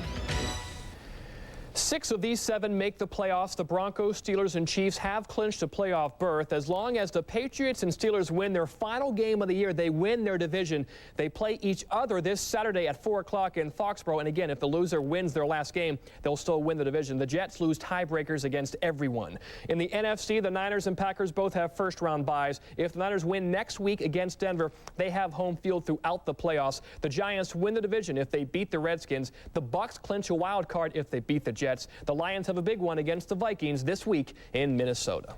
6 of these 7 make the playoffs. The Broncos, Steelers, and Chiefs have clinched a playoff berth. As long as the Patriots and Steelers win their final game of the year, they win their division. They play each other this Saturday at 4 o'clock in Foxborough. And again, if the loser wins their last game, they'll still win the division. The Jets lose tiebreakers against everyone. In the NFC, the Niners and Packers both have first-round byes. If the Niners win next week against Denver, they have home field throughout the playoffs. The Giants win the division if they beat the Redskins. The Bucs clinch a wild card if they beat the Jets. The Lions have a big one against the Vikings this week in Minnesota.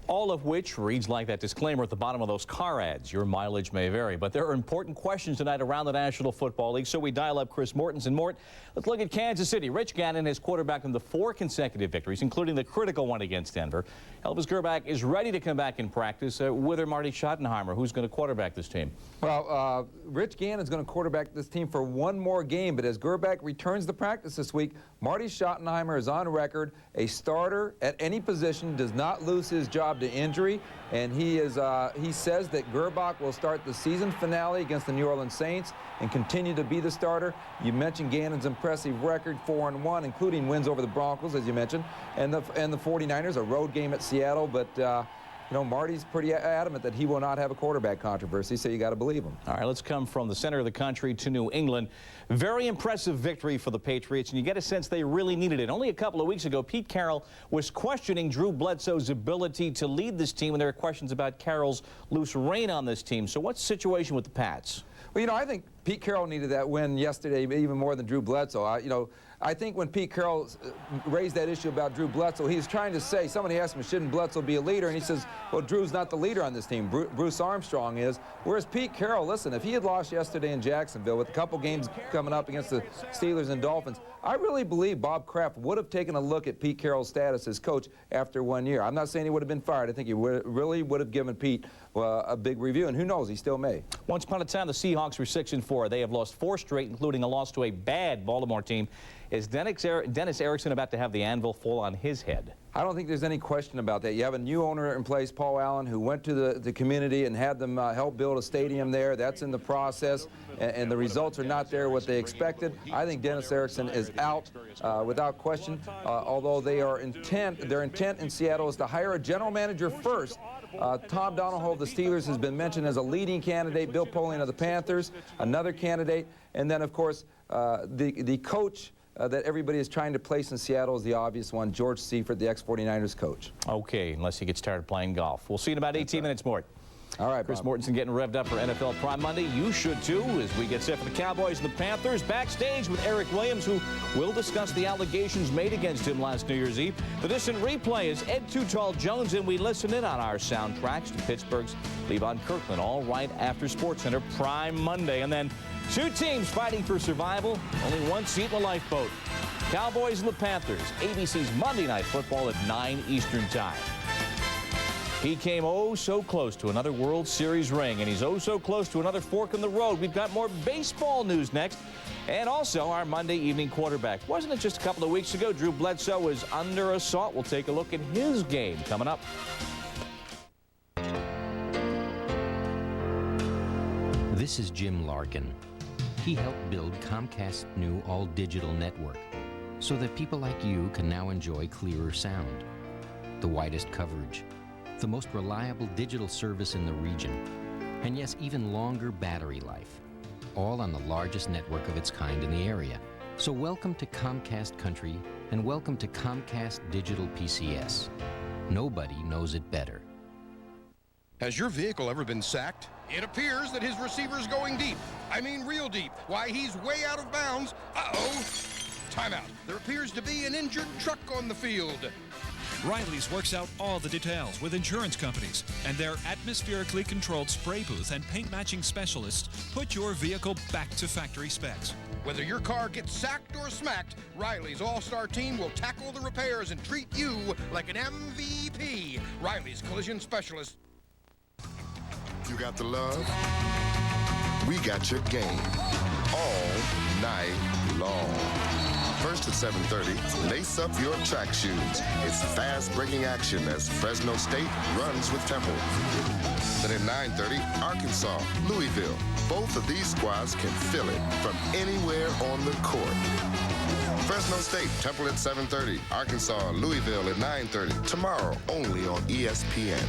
All of which reads like that disclaimer at the bottom of those car ads. Your mileage may vary, but there are important questions tonight around the National Football League, so we dial up Chris Mortensen. Mort, let's look at Kansas City. Rich Gannon has quarterbacked them to 4 consecutive victories, including the critical one against Denver. Elvis Grbac is ready to come back in practice with Marty Schottenheimer. Who's going to quarterback this team? Well, Rich Gannon's going to quarterback this team for 1 more game, but as Grbac returns to practice this week, Marty Schottenheimer is on record. A starter at any position does not lose his job to injury, and he says that Grbac will start the season finale against the New Orleans Saints and continue to be the starter. You mentioned Gannon's impressive record, 4-1, including wins over the Broncos, as you mentioned, and the 49ers, a road game at Seattle, but you know, Marty's pretty adamant that he will not have a quarterback controversy, so you got to believe him. All right, let's come from the center of the country to New England. Very impressive victory for the Patriots, and you get a sense they really needed it. Only a couple of weeks ago, Pete Carroll was questioning Drew Bledsoe's ability to lead this team, and there are questions about Carroll's loose rein on this team. So what's the situation with the Pats? Well, you know, I think Pete Carroll needed that win yesterday even more than Drew Bledsoe. You know, I think when Pete Carroll raised that issue about Drew Bledsoe, he's trying to say, somebody asked him, shouldn't Bledsoe be a leader? And he says, well, Drew's not the leader on this team. Bruce Armstrong is. Whereas Pete Carroll, listen, if he had lost yesterday in Jacksonville with a couple games coming up against the Steelers and Dolphins, I really believe Bob Kraft would have taken a look at Pete Carroll's status as coach after 1 year. I'm not saying he would have been fired. I think he really would have given Pete a big review, and who knows, he still may. Once upon a time, the Seahawks were 6-4. They have lost 4 straight, including a loss to a bad Baltimore team. Is Dennis Erickson about to have the anvil fall on his head? I don't think there's any question about that. You have a new owner in place, Paul Allen, who went to the community and had them help build a stadium there. That's in the process, and the results are not there what they expected. I think Dennis Erickson is out without question, although their intent in Seattle is to hire a general manager first. Tom Donahoe of the Steelers has been mentioned as a leading candidate. Bill Polian of the Panthers, another candidate. And then, of course, the coach that everybody is trying to place in Seattle is the obvious one, George Seifert, the ex-49ers coach. Okay, unless he gets tired of playing golf. We'll see you in about 18 minutes, Mort. All right, Chris Mortensen getting revved up for NFL Prime Monday. You should, too, as we get set for the Cowboys and the Panthers. Backstage with Eric Williams, who will discuss the allegations made against him last New Year's Eve. The distant replay is Ed Too Tall Jones, and we listen in on our soundtracks to Pittsburgh's Levon Kirkland, all right after SportsCenter Prime Monday. And then 2 teams fighting for survival, only 1 seat in the lifeboat. Cowboys and the Panthers, ABC's Monday Night Football at 9 Eastern Time. He came oh so close to another World Series ring, and he's oh so close to another fork in the road. We've got more baseball news next, and also our Monday evening quarterback. Wasn't it just a couple of weeks ago Drew Bledsoe was under assault? We'll take a look at his game coming up. This is Jim Larkin. He helped build Comcast's new all-digital network so that people like you can now enjoy clearer sound, the widest coverage, the most reliable digital service in the region, and yes, even longer battery life, all on the largest network of its kind in the area. So welcome to Comcast Country, and welcome to Comcast Digital PCS. Nobody knows it better. Has your vehicle ever been sacked? It appears that his receiver's going deep. I mean real deep. Why, he's way out of bounds. Uh-oh. Timeout. There appears to be an injured truck on the field. Riley's works out all the details with insurance companies, and their atmospherically controlled spray booth and paint matching specialists put your vehicle back to factory specs. Whether your car gets sacked or smacked, Riley's all-star team will tackle the repairs and treat you like an MVP. Riley's collision specialist. You got the love? We got your game all night long. First at 7:30, lace up your track shoes. It's fast-breaking action as Fresno State runs with Temple. Then at 9:30, Arkansas, Louisville. Both of these squads can fill it from anywhere on the court. Fresno State, Temple at 7:30. Arkansas, Louisville at 9:30. Tomorrow, only on ESPN.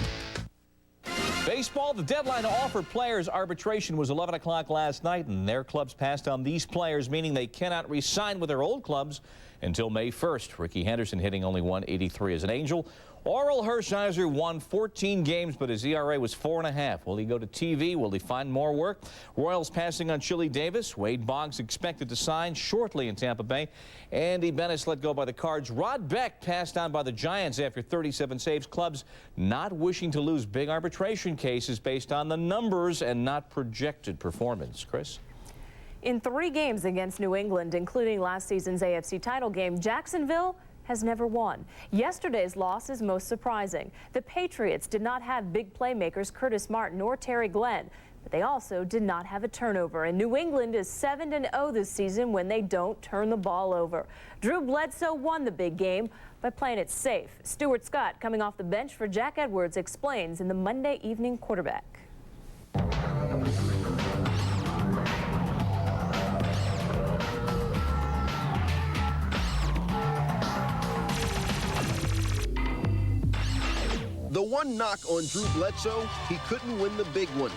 Baseball, the deadline to offer players arbitration was 11 o'clock last night, and their clubs passed on these players, meaning they cannot re-sign with their old clubs until May 1st. Ricky Henderson hitting only .183 as an Angel. Oral Hershiser won 14 games, but his ERA was 4.5. Will he go to TV? Will he find more work? Royals passing on Chili Davis. Wade Boggs expected to sign shortly in Tampa Bay. Andy Bennis let go by the Cards. Rod Beck passed on by the Giants after 37 saves. Clubs not wishing to lose big arbitration cases based on the numbers and not projected performance. Chris? In 3 games against New England, including last season's AFC title game, Jacksonville has never won. Yesterday's loss is most surprising. The Patriots did not have big playmakers Curtis Martin or Terry Glenn, but they also did not have a turnover. And New England is 7-0 this season when they don't turn the ball over. Drew Bledsoe won the big game by playing it safe. Stuart Scott, coming off the bench for Jack Edwards, explains in the Monday Evening Quarterback. The one knock on Drew Bledsoe, he couldn't win the big one.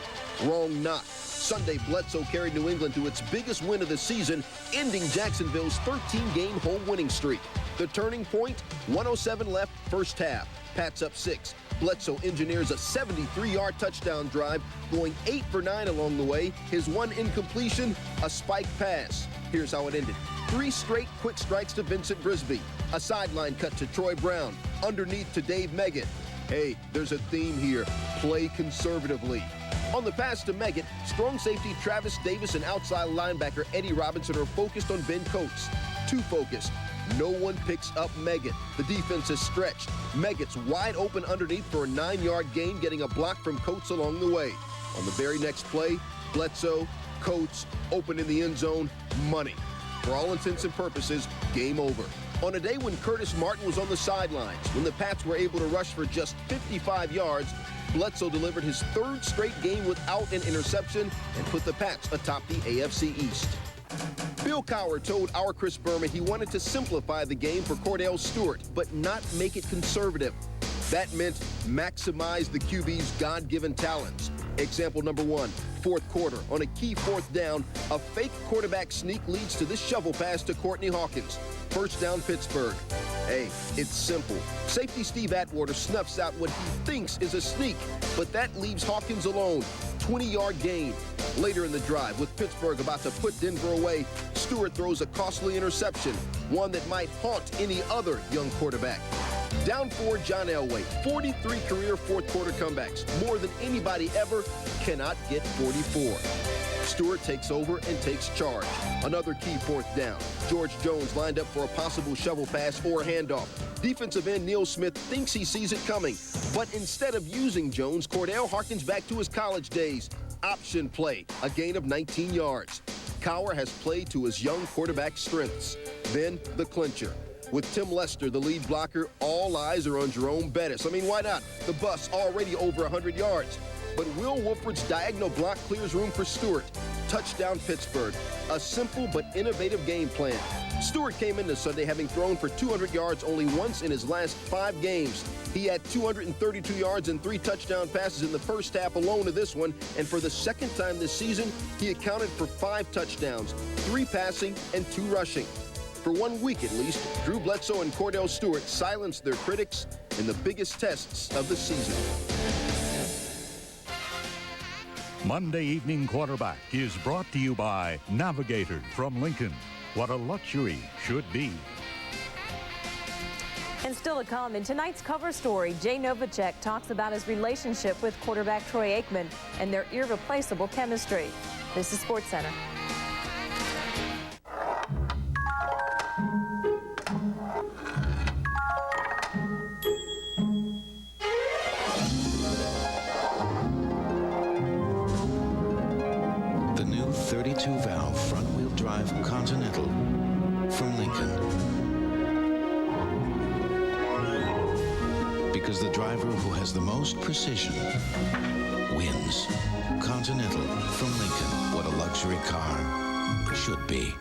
Wrong knock. Sunday, Bledsoe carried New England to its biggest win of the season, ending Jacksonville's 13-game home winning streak. The turning point, 107 left, first half. Pats up 6. Bledsoe engineers a 73-yard touchdown drive, going 8 for 9 along the way. His one incompletion, a spike pass. Here's how it ended. 3 straight quick strikes to Vincent Brisby. A sideline cut to Troy Brown. Underneath to Dave Meggett. Hey, there's a theme here. Play conservatively. On the pass to Meggett, strong safety Travis Davis and outside linebacker Eddie Robinson are focused on Ben Coates. Too focused. No one picks up Meggett. The defense is stretched. Meggett's wide open underneath for a 9-yard gain, getting a block from Coates along the way. On the very next play, Bledsoe, Coates, open in the end zone, money. For all intents and purposes, game over. On a day when Curtis Martin was on the sidelines, when the Pats were able to rush for just 55 yards, Bledsoe delivered his 3rd straight game without an interception and put the Pats atop the AFC East. Bill Cowher told our Chris Berman he wanted to simplify the game for Cordell Stewart, but not make it conservative. That meant maximize the QB's God-given talents. Example number 1, 4th quarter. On a key 4th down, a fake quarterback sneak leads to this shovel pass to Courtney Hawkins. First down, Pittsburgh. Hey, it's simple. Safety Steve Atwater snuffs out what he thinks is a sneak, but that leaves Hawkins alone. 20-yard gain. Later in the drive, with Pittsburgh about to put Denver away, Stewart throws a costly interception, one that might haunt any other young quarterback. Down 4, John Elway, 43 career 4th quarter comebacks, more than anybody ever, cannot get 44. Stewart takes over and takes charge. Another key 4th down. George Jones lined up for a possible shovel pass or handoff. Defensive end Neil Smith thinks he sees it coming, but instead of using Jones, Cordell harkens back to his college days. Option play, a gain of 19 yards. Cowher has played to his young quarterback's strengths. Then the clincher. With Tim Lester, the lead blocker, all eyes are on Jerome Bettis. I mean, why not? The bus already over 100 yards. But Will Wolford's diagonal block clears room for Stewart. Touchdown Pittsburgh. A simple but innovative game plan. Stewart came into Sunday having thrown for 200 yards only once in his last 5 games. He had 232 yards and 3 touchdown passes in the first half alone of this one, and for the 2nd time this season, he accounted for 5 touchdowns, 3 passing and 2 rushing. For 1 week at least, Drew Bledsoe and Cordell Stewart silenced their critics in the biggest tests of the season. Monday Evening Quarterback is brought to you by Navigator from Lincoln. What a luxury should be. And still to come, in tonight's cover story, Jay Novacek talks about his relationship with quarterback Troy Aikman and their irreplaceable chemistry. This is SportsCenter. The new 32-valve front-wheel drive Continental from Lincoln. Because the driver who has the most precision wins. Continental from Lincoln. What a luxury car should be.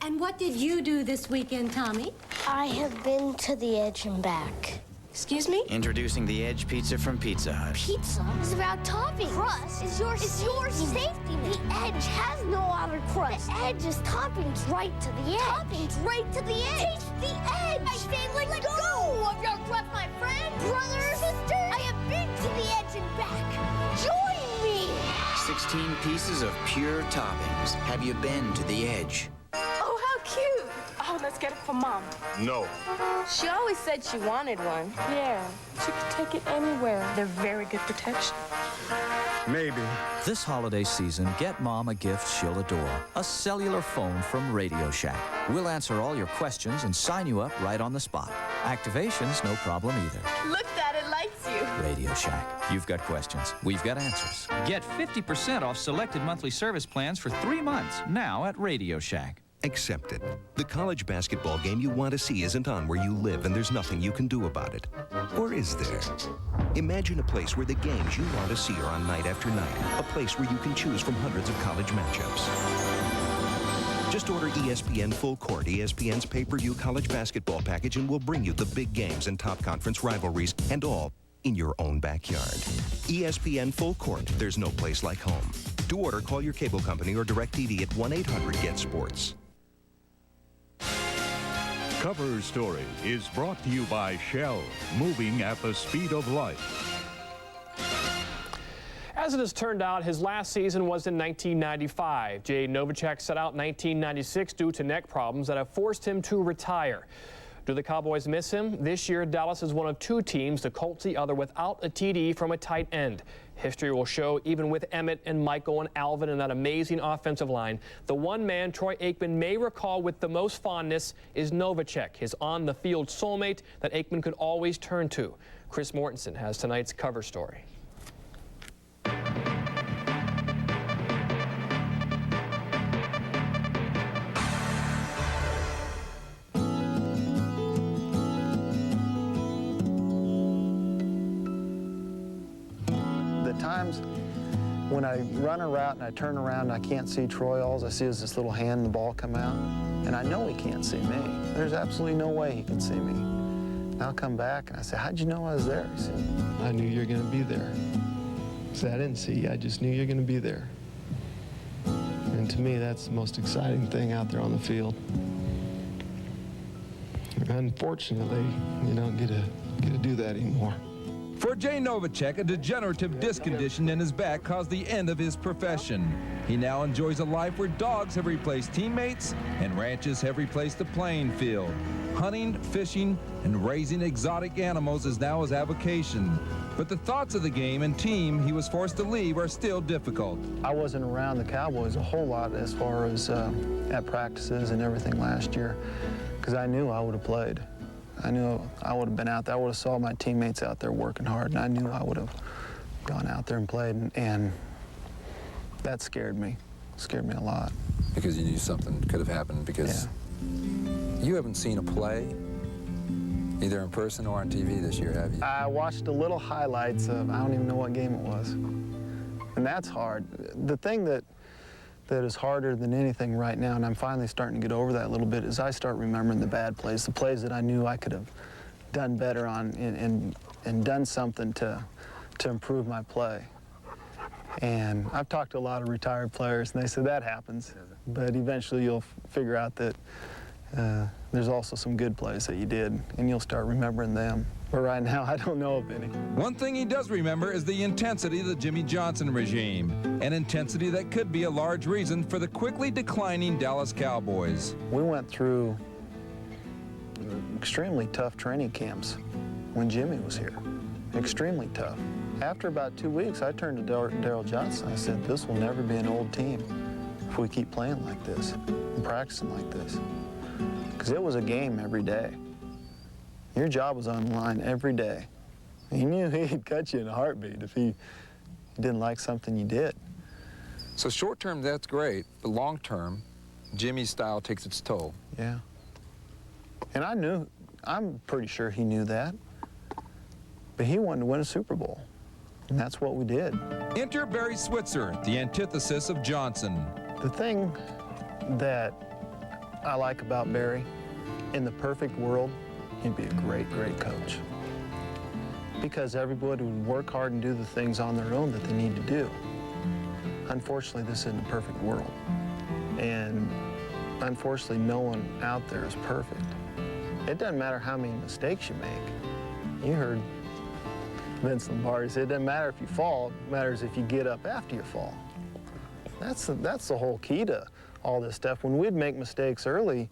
And what did you do this weekend, Tommy? I have been to the Edge and back. Excuse me? Introducing the Edge Pizza from Pizza Hut. Pizza is about toppings. Crust is your safety net. The Edge has no outer crust. The Edge is toppings right to the edge. Toppings right to the edge. Taste the Edge. I say let go of your crust, my friend. Brother, sister, I have been to the Edge and back. Join me. 16 pieces of pure toppings. Have you been to the Edge? Oh, how cute. Oh, let's get it for Mom. No. She always said she wanted one. Yeah, she could take it anywhere. They're very good protection. Maybe. This holiday season, get Mom a gift she'll adore. A cellular phone from Radio Shack. We'll answer all your questions and sign you up right on the spot. Activation's no problem either. Look, Dad, it likes you. Radio Shack. You've got questions. We've got answers. Get 50% off selected monthly service plans for 3 months now at Radio Shack. Accept it. The college basketball game you want to see isn't on where you live, and there's nothing you can do about it. Or is there? Imagine a place where the games you want to see are on night after night. A place where you can choose from hundreds of college matchups. Just order ESPN Full Court, ESPN's pay-per-view college basketball package, and we'll bring you the big games and top conference rivalries, and all in your own backyard. ESPN Full Court. There's no place like home. To order, call your cable company or DirecTV at 1-800-GET-SPORTS. Cover Story is brought to you by Shell, moving at the speed of light. As it has turned out, his last season was in 1995. Novacek set out in 1996 due to neck problems that have forced him to retire. Do the Cowboys miss him? This year, Dallas is one of 2 teams, the Colts the other, without a TD from a tight end. History will show, even with Emmett and Michael and Alvin and that amazing offensive line, the one man Troy Aikman may recall with the most fondness is Novacek, his on-the-field soulmate that Aikman could always turn to. Chris Mortensen has tonight's cover story. Times when I run a route and I turn around and I can't see Troy, all I see is this little hand and the ball come out, and I know he can't see me. There's absolutely no way he can see me. And I'll come back and I say, how'd you know I was there? He said, I knew you were going to be there. I said, I didn't see you, I just knew you were going to be there. And to me, that's the most exciting thing out there on the field. Unfortunately, you don't get to do that anymore. For Jay Novacek, a degenerative disc condition in his back caused the end of his profession. He now enjoys a life where dogs have replaced teammates and ranches have replaced the playing field. Hunting, fishing, and raising exotic animals is now his avocation. But the thoughts of the game and team he was forced to leave are still difficult. I wasn't around the Cowboys a whole lot as far as at practices and everything last year, because I knew I would have played. I knew I would have been out there. I would have saw my teammates out there working hard, and I knew I would have gone out there and played, and that scared me. It scared me a lot. Because you knew something could have happened, because you haven't seen a play, either in person or on TV this year, have you? I watched a little highlights of, I don't even know what game it was. And that's hard. The thing that is harder than anything right now, and I'm finally starting to get over that a little bit, is I start remembering the bad plays, the plays that I knew I could have done better on and done something to improve my play. And I've talked to a lot of retired players, and they say that happens, but eventually you'll figure out that there's also some good plays that you did, and you'll start remembering them. But right now, I don't know of any. One thing he does remember is the intensity of the Jimmy Johnson regime, an intensity that could be a large reason for the quickly declining Dallas Cowboys. We went through extremely tough training camps when Jimmy was here, extremely tough. After about 2 weeks, I turned to Daryl Johnson. I said, this will never be an old team if we keep playing like this and practicing like this. Because it was a game every day. Your job was on the line every day. He knew he'd cut you in a heartbeat if he didn't like something you did. So short term, that's great, but long term, Jimmy's style takes its toll. Yeah. And I'm pretty sure he knew that. But he wanted to win a Super Bowl. And that's what we did. Enter Barry Switzer, the antithesis of Johnson. The thing that I like about Barry, in the perfect world, he'd be a great, great coach. Because everybody would work hard and do the things on their own that they need to do. Unfortunately, this isn't a perfect world. And unfortunately, no one out there is perfect. It doesn't matter how many mistakes you make. You heard Vince Lombardi say, it doesn't matter if you fall, it matters if you get up after you fall. That's the whole key to all this stuff. When we'd make mistakes early,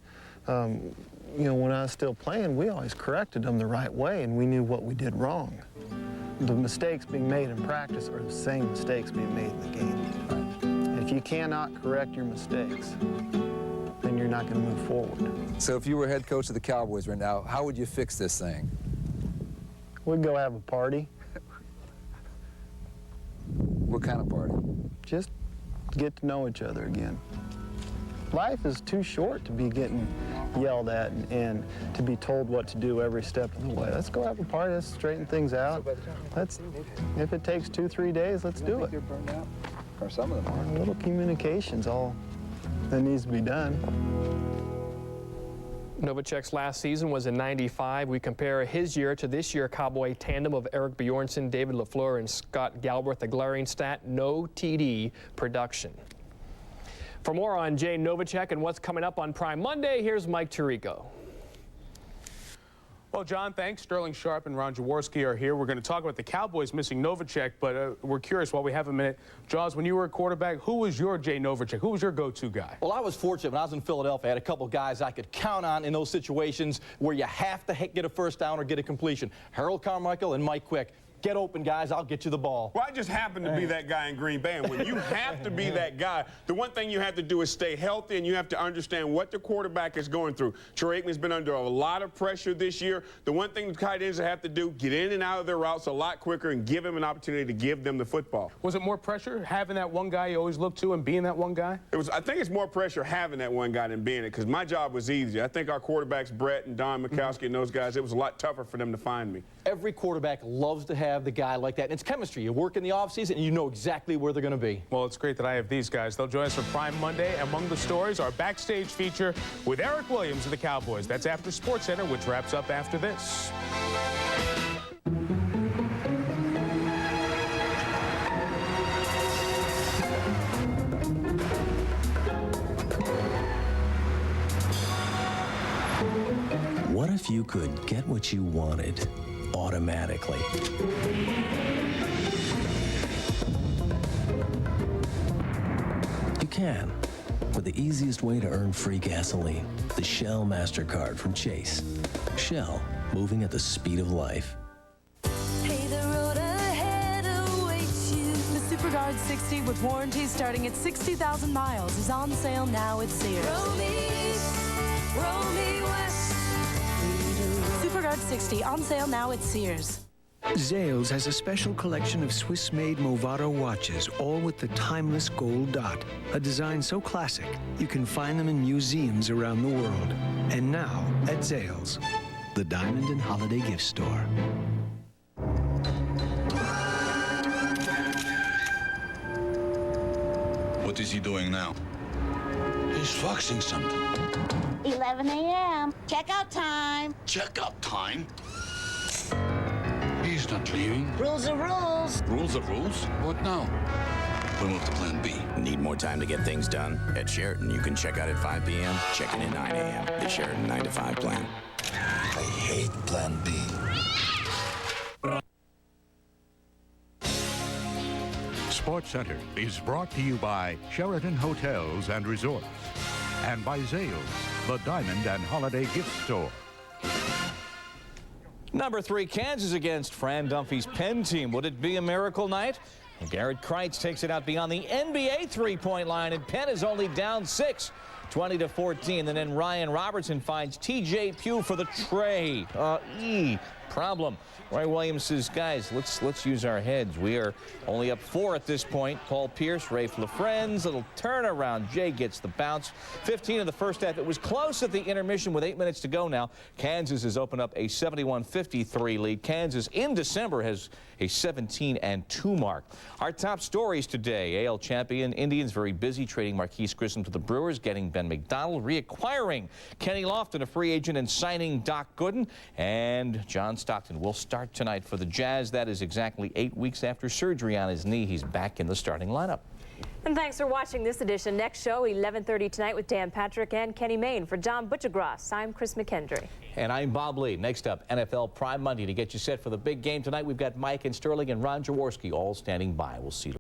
you know, when I was still playing, we always corrected them the right way, and we knew what we did wrong. The mistakes being made in practice are the same mistakes being made in the game. If you cannot correct your mistakes, then you're not going to move forward. So if you were head coach of the Cowboys right now, how would you fix this thing? We'd go have a party. What kind of party? Just get to know each other again. Life is too short to be getting yelled at and to be told what to do every step of the way. Let's go have a party, let's straighten things out. If it takes 2-3 days, let's do it. Or some of them are. A little communication's all that needs to be done. Novacek's last season was in '95. We compare his year to this year Cowboy tandem of Eric Bjornson, David LaFleur, and Scott Galbraith. The glaring stat, no TD production. For more on Jay Novacek and what's coming up on Prime Monday, here's Mike Tirico. Well, John, thanks. Sterling Sharp and Ron Jaworski are here. We're going to talk about the Cowboys missing Novacek, but we're curious, while we have a minute, Jaws, when you were a quarterback, who was your Jay Novacek? Who was your go-to guy? Well, I was fortunate. When I was in Philadelphia, I had a couple guys I could count on in those situations where you have to get a first down or get a completion. Harold Carmichael and Mike Quick. Get open, guys. I'll get you the ball. Well, I just happened to be that guy in Green Bay. And when you have to be that guy, the one thing you have to do is stay healthy, and you have to understand what the quarterback is going through. Troy Aikman's been under a lot of pressure this year. The one thing the tight ends have to do, get in and out of their routes a lot quicker and give him an opportunity to give them the football. Was it more pressure having that one guy you always look to and being that one guy? I think it's more pressure having that one guy than being it, because my job was easy. I think our quarterbacks, Brett and Don Mikowski and those guys, it was a lot tougher for them to find me. Every quarterback loves to have the guy like that. It's chemistry. You work in the offseason, and you know exactly where they're going to be. Well, it's great that I have these guys. They'll join us for Prime Monday. Among the stories, our backstage feature with Eric Williams of the Cowboys. That's after SportsCenter, which wraps up after this. What if you could get what you wanted automatically? You can, with the easiest way to earn free gasoline, the Shell MasterCard from Chase. Shell, moving at the speed of life. Hey, the road ahead awaits you. The SuperGuard 60 with warranty starting at 60,000 miles is on sale now at Sears. Roll me west. SuperGuard 60 on sale now at Sears. Zales has a special collection of Swiss-made Movado watches, all with the timeless gold dot. A design so classic, you can find them in museums around the world. And now, at Zales, the Diamond and Holiday Gift Store. What is he doing now? He's foxing something. 11 a.m. Checkout time. Checkout time? He's not leaving. Rules are rules. Rules are rules? What now? We'll move to Plan B. Need more time to get things done? At Sheraton, you can check out at 5 p.m., check in at 9 a.m. The Sheraton 9 to 5 plan. I hate Plan B. SportsCenter is brought to you by Sheraton Hotels and Resorts and by Zales, the Diamond and Holiday Gift Store. Number 3, Kansas against Fran Dunphy's Penn team. Would it be a miracle night? And Garrett Kreitz takes it out beyond the NBA three-point line, and Penn is only down 6, 20-14. And then Ryan Robertson finds T.J. Pugh for the tray. problem. Roy Williams says, guys, let's use our heads. We are only up 4 at this point. Paul Pierce, Rafe LaFrenz, little turnaround. Jay gets the bounce. 15 in the first half. It was close at the intermission with 8 minutes to go now. Kansas has opened up a 71-53 lead. Kansas in December has a 17-2 mark. Our top stories today. AL champion Indians very busy trading Marquise Grissom to the Brewers, getting Ben McDonald, reacquiring Kenny Lofton, a free agent, and signing Doc Gooden. And John Stockton will start tonight for the Jazz. That is exactly 8 weeks after surgery on his knee. He's back in the starting lineup. And thanks for watching this edition. Next show, 11:30 tonight with Dan Patrick and Kenny Mayne. For John Buccigross, I'm Chris McKendry. And I'm Bob Lee. Next up, NFL Prime Monday. To get you set for the big game tonight, we've got Mike and Sterling and Ron Jaworski all standing by. We'll see you.